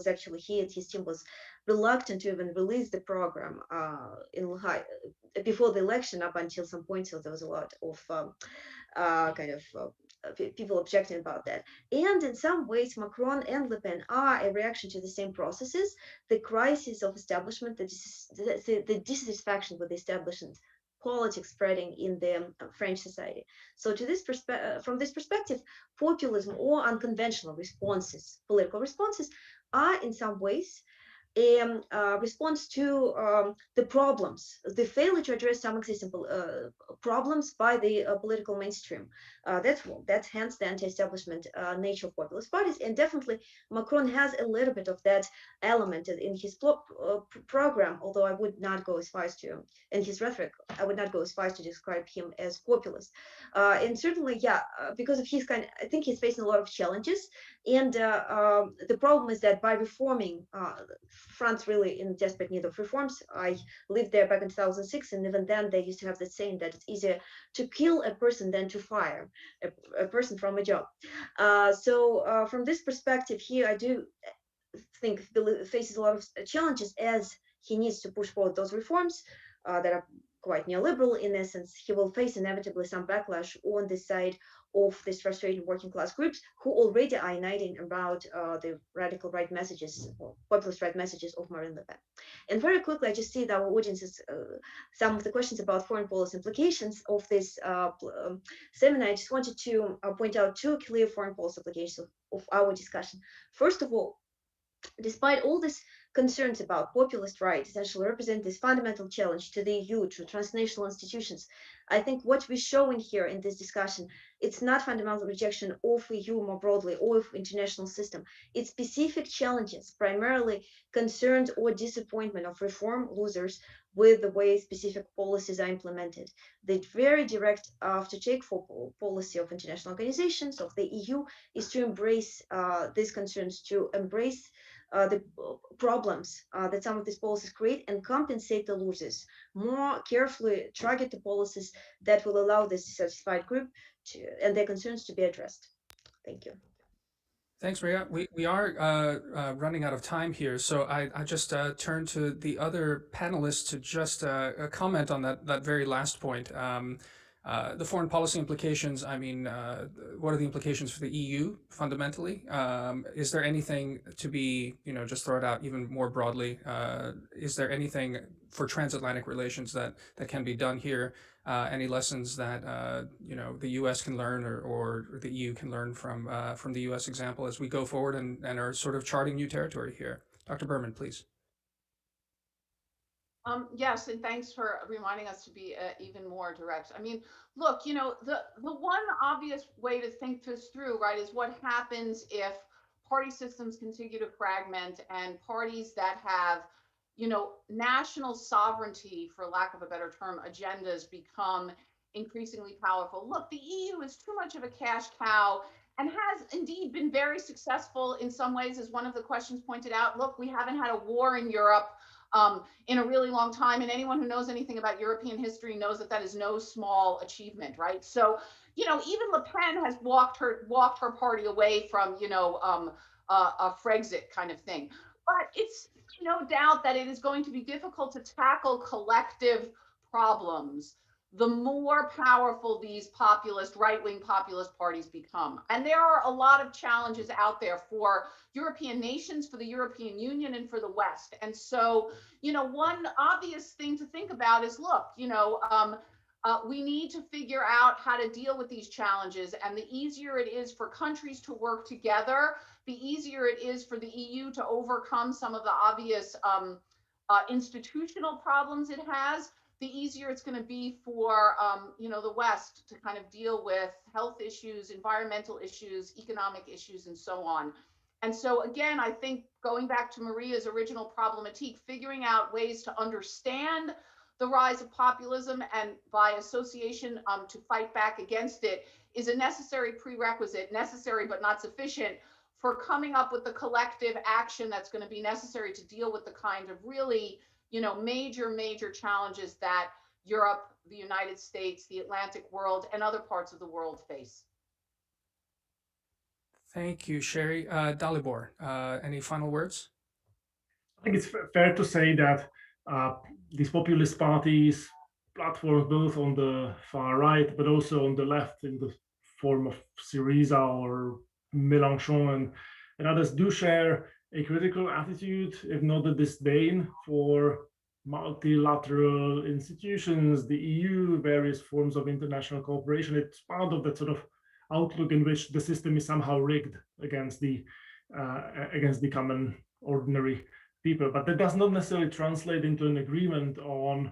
and his team was reluctant to even release the program before the election up until some point. So there was a lot of people objecting about that. And in some ways, Macron and Le Pen are a reaction to the same processes: the crisis of establishment, the dissatisfaction with the establishment politics spreading in the French society. So from this perspective, populism or unconventional responses, political responses, are in some ways a response to the problems, the failure to address some existing problems by the political mainstream. That's hence the anti-establishment nature of populist parties, and definitely Macron has a little bit of that element in his program. Although I would not go as far as to, in his rhetoric, I would not go as far as to describe him as populist. And certainly, because of I think he's facing a lot of challenges, and the problem is that by reforming France really in desperate need of reforms. I lived there back in 2006, and even then they used to have the saying that it's easier to kill a person than to fire a person from a job. So from this perspective here, I do think faces a lot of challenges as he needs to push forward those reforms that are quite neoliberal in essence. He will face inevitably some backlash on the side of these frustrated working class groups who already are uniting about the radical right messages or populist right messages of Marine Le Pen. And very quickly, I just see that our audience is some of the questions about foreign policy implications of this seminar. I just wanted to point out two clear foreign policy implications of our discussion. First of all, despite all these concerns about populist right essentially represent this fundamental challenge to the EU, to transnational institutions, I think what we're showing here in this discussion, it's not fundamental rejection of EU more broadly or of international system. It's specific challenges, primarily concerns or disappointment of reform losers with the way specific policies are implemented. The very direct aftercheck for policy of international organizations of the EU is to embrace these concerns, to embrace the problems that some of these policies create and compensate the losers. More carefully target the policies that will allow this dissatisfied group and their concerns to be addressed. Thank you. Thanks, Maria. We are running out of time here, so I just turn to the other panelists to just comment on that very last point. The foreign policy implications, I mean, what are the implications for the EU fundamentally? Is there anything to be, just throw it out even more broadly? Is there anything for transatlantic relations that can be done here? Any lessons that, the US can learn or the EU can learn from the US example as we go forward and are sort of charting new territory here? Dr. Berman, please. Yes, and thanks for reminding us to be even more direct. I mean, look, the one obvious way to think this through, right, is what happens if party systems continue to fragment and parties that have, national sovereignty, for lack of a better term, agendas become increasingly powerful. Look, the EU is too much of a cash cow and has indeed been very successful in some ways, as one of the questions pointed out. Look, we haven't had a war in Europe in a really long time. And anyone who knows anything about European history knows that that is no small achievement, right? So, even Le Pen has walked her party away from, a Frexit kind of thing. But it's no doubt that it is going to be difficult to tackle collective problems the more powerful these right-wing populist parties become. And there are a lot of challenges out there for European nations, for the European Union, and for the West. And so, one obvious thing to think about is, look, we need to figure out how to deal with these challenges. And the easier it is for countries to work together, the easier it is for the EU to overcome some of the obvious institutional problems it has, the easier it's going to be for the West to kind of deal with health issues, environmental issues, economic issues, and so on. And so again, I think going back to Maria's original problematique, figuring out ways to understand the rise of populism and by association to fight back against it is a necessary prerequisite, necessary but not sufficient, for coming up with the collective action that's going to be necessary to deal with the kind of really major challenges that Europe, the United States, the Atlantic world, and other parts of the world face. Thank you, Sherry. Dalibor, any final words? I think it's fair to say that these populist parties, platforms both on the far right but also on the left in the form of Syriza or Mélenchon and others, do share a critical attitude, if not a disdain, for multilateral institutions, the EU, various forms of international cooperation. It's part of that sort of outlook in which the system is somehow rigged against the common ordinary people, but that does not necessarily translate into an agreement on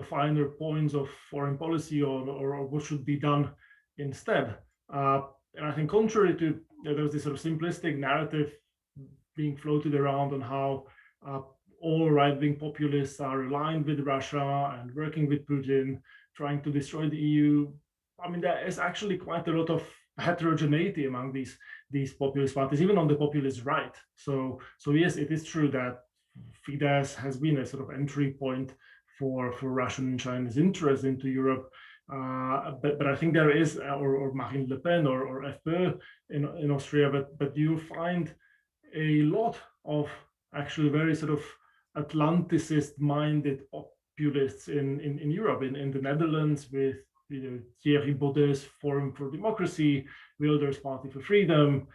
finer points of foreign policy or what should be done instead. And I think contrary to there's this sort of simplistic narrative being floated around on how all right-wing populists are aligned with Russia and working with Putin, trying to destroy the EU. I mean, there is actually quite a lot of heterogeneity among these populist parties, even on the populist right. So yes, it is true that Fidesz has been a sort of entry point for Russian and Chinese interest into Europe. But I think there is, or Marine Le Pen or FPÖ in Austria, but you find a lot of actually very sort of Atlanticist-minded populists in Europe, in the Netherlands with Thierry Baudet's Forum for Democracy, Wilders' Party for Freedom,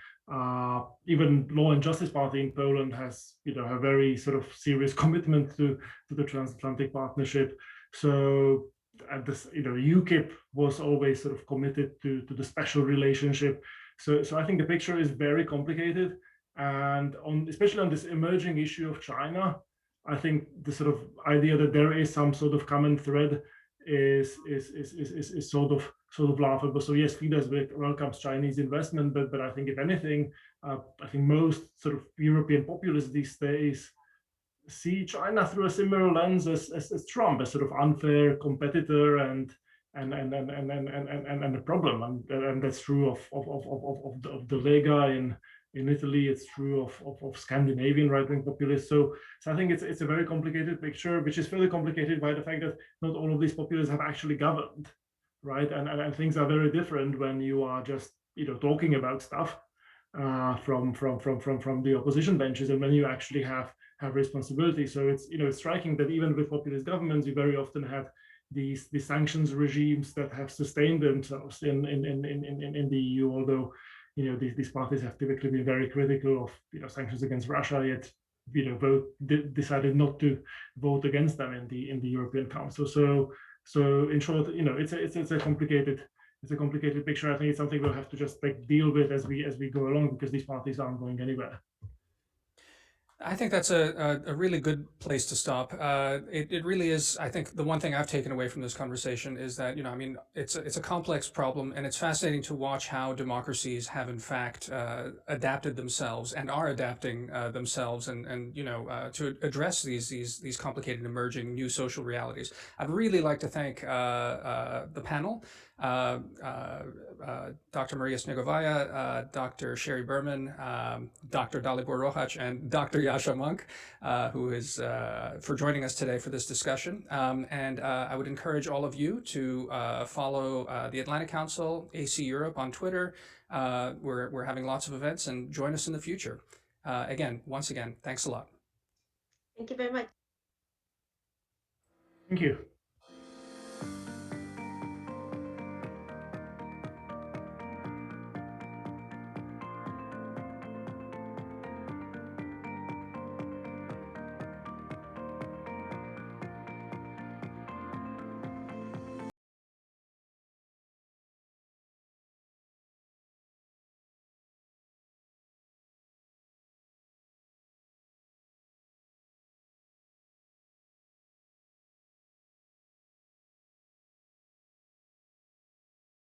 even Law and Justice Party in Poland has a very sort of serious commitment to the transatlantic partnership. So at this, UKIP was always sort of committed to the special relationship. So I think the picture is very complicated, and especially on this emerging issue of China, I think the sort of idea that there is some sort of common thread is sort of laughable. So yes, Fidesz welcomes Chinese investment, but I think if anything, I think most sort of European populists these days see China through a similar lens as Trump, a sort of unfair competitor and a problem, and that's true of the Lega in Italy. It's true of Scandinavian right-wing populists. So I think it's a very complicated picture, which is further complicated by the fact that not all of these populists have actually governed, right? And things are very different when you are just talking about stuff from the opposition benches, and when you actually have responsibility. So it's striking that even with populist governments, you very often have these sanctions regimes that have sustained themselves in the EU, although these parties have typically been very critical of sanctions against Russia, yet decided not to vote against them in the European Council. So in short, it's a complicated picture. I think it's something we'll have to just deal with as we go along, because these parties aren't going anywhere. I think that's a really good place to stop. It really is. I think the one thing I've taken away from this conversation is that, I mean, it's a complex problem, and it's fascinating to watch how democracies have in fact adapted themselves and are adapting themselves and to address these complicated emerging new social realities. I'd really like to thank the panel. Dr. Maria Snegovaya, Dr. Sherry Berman, Dr. Dalibor Rohac, and Dr. Yasha Monk, who is for joining us today for this discussion. And I would encourage all of you to follow the Atlantic Council, AC Europe on Twitter. We're having lots of events, and join us in the future. Once again, thanks a lot. Thank you very much. Thank you.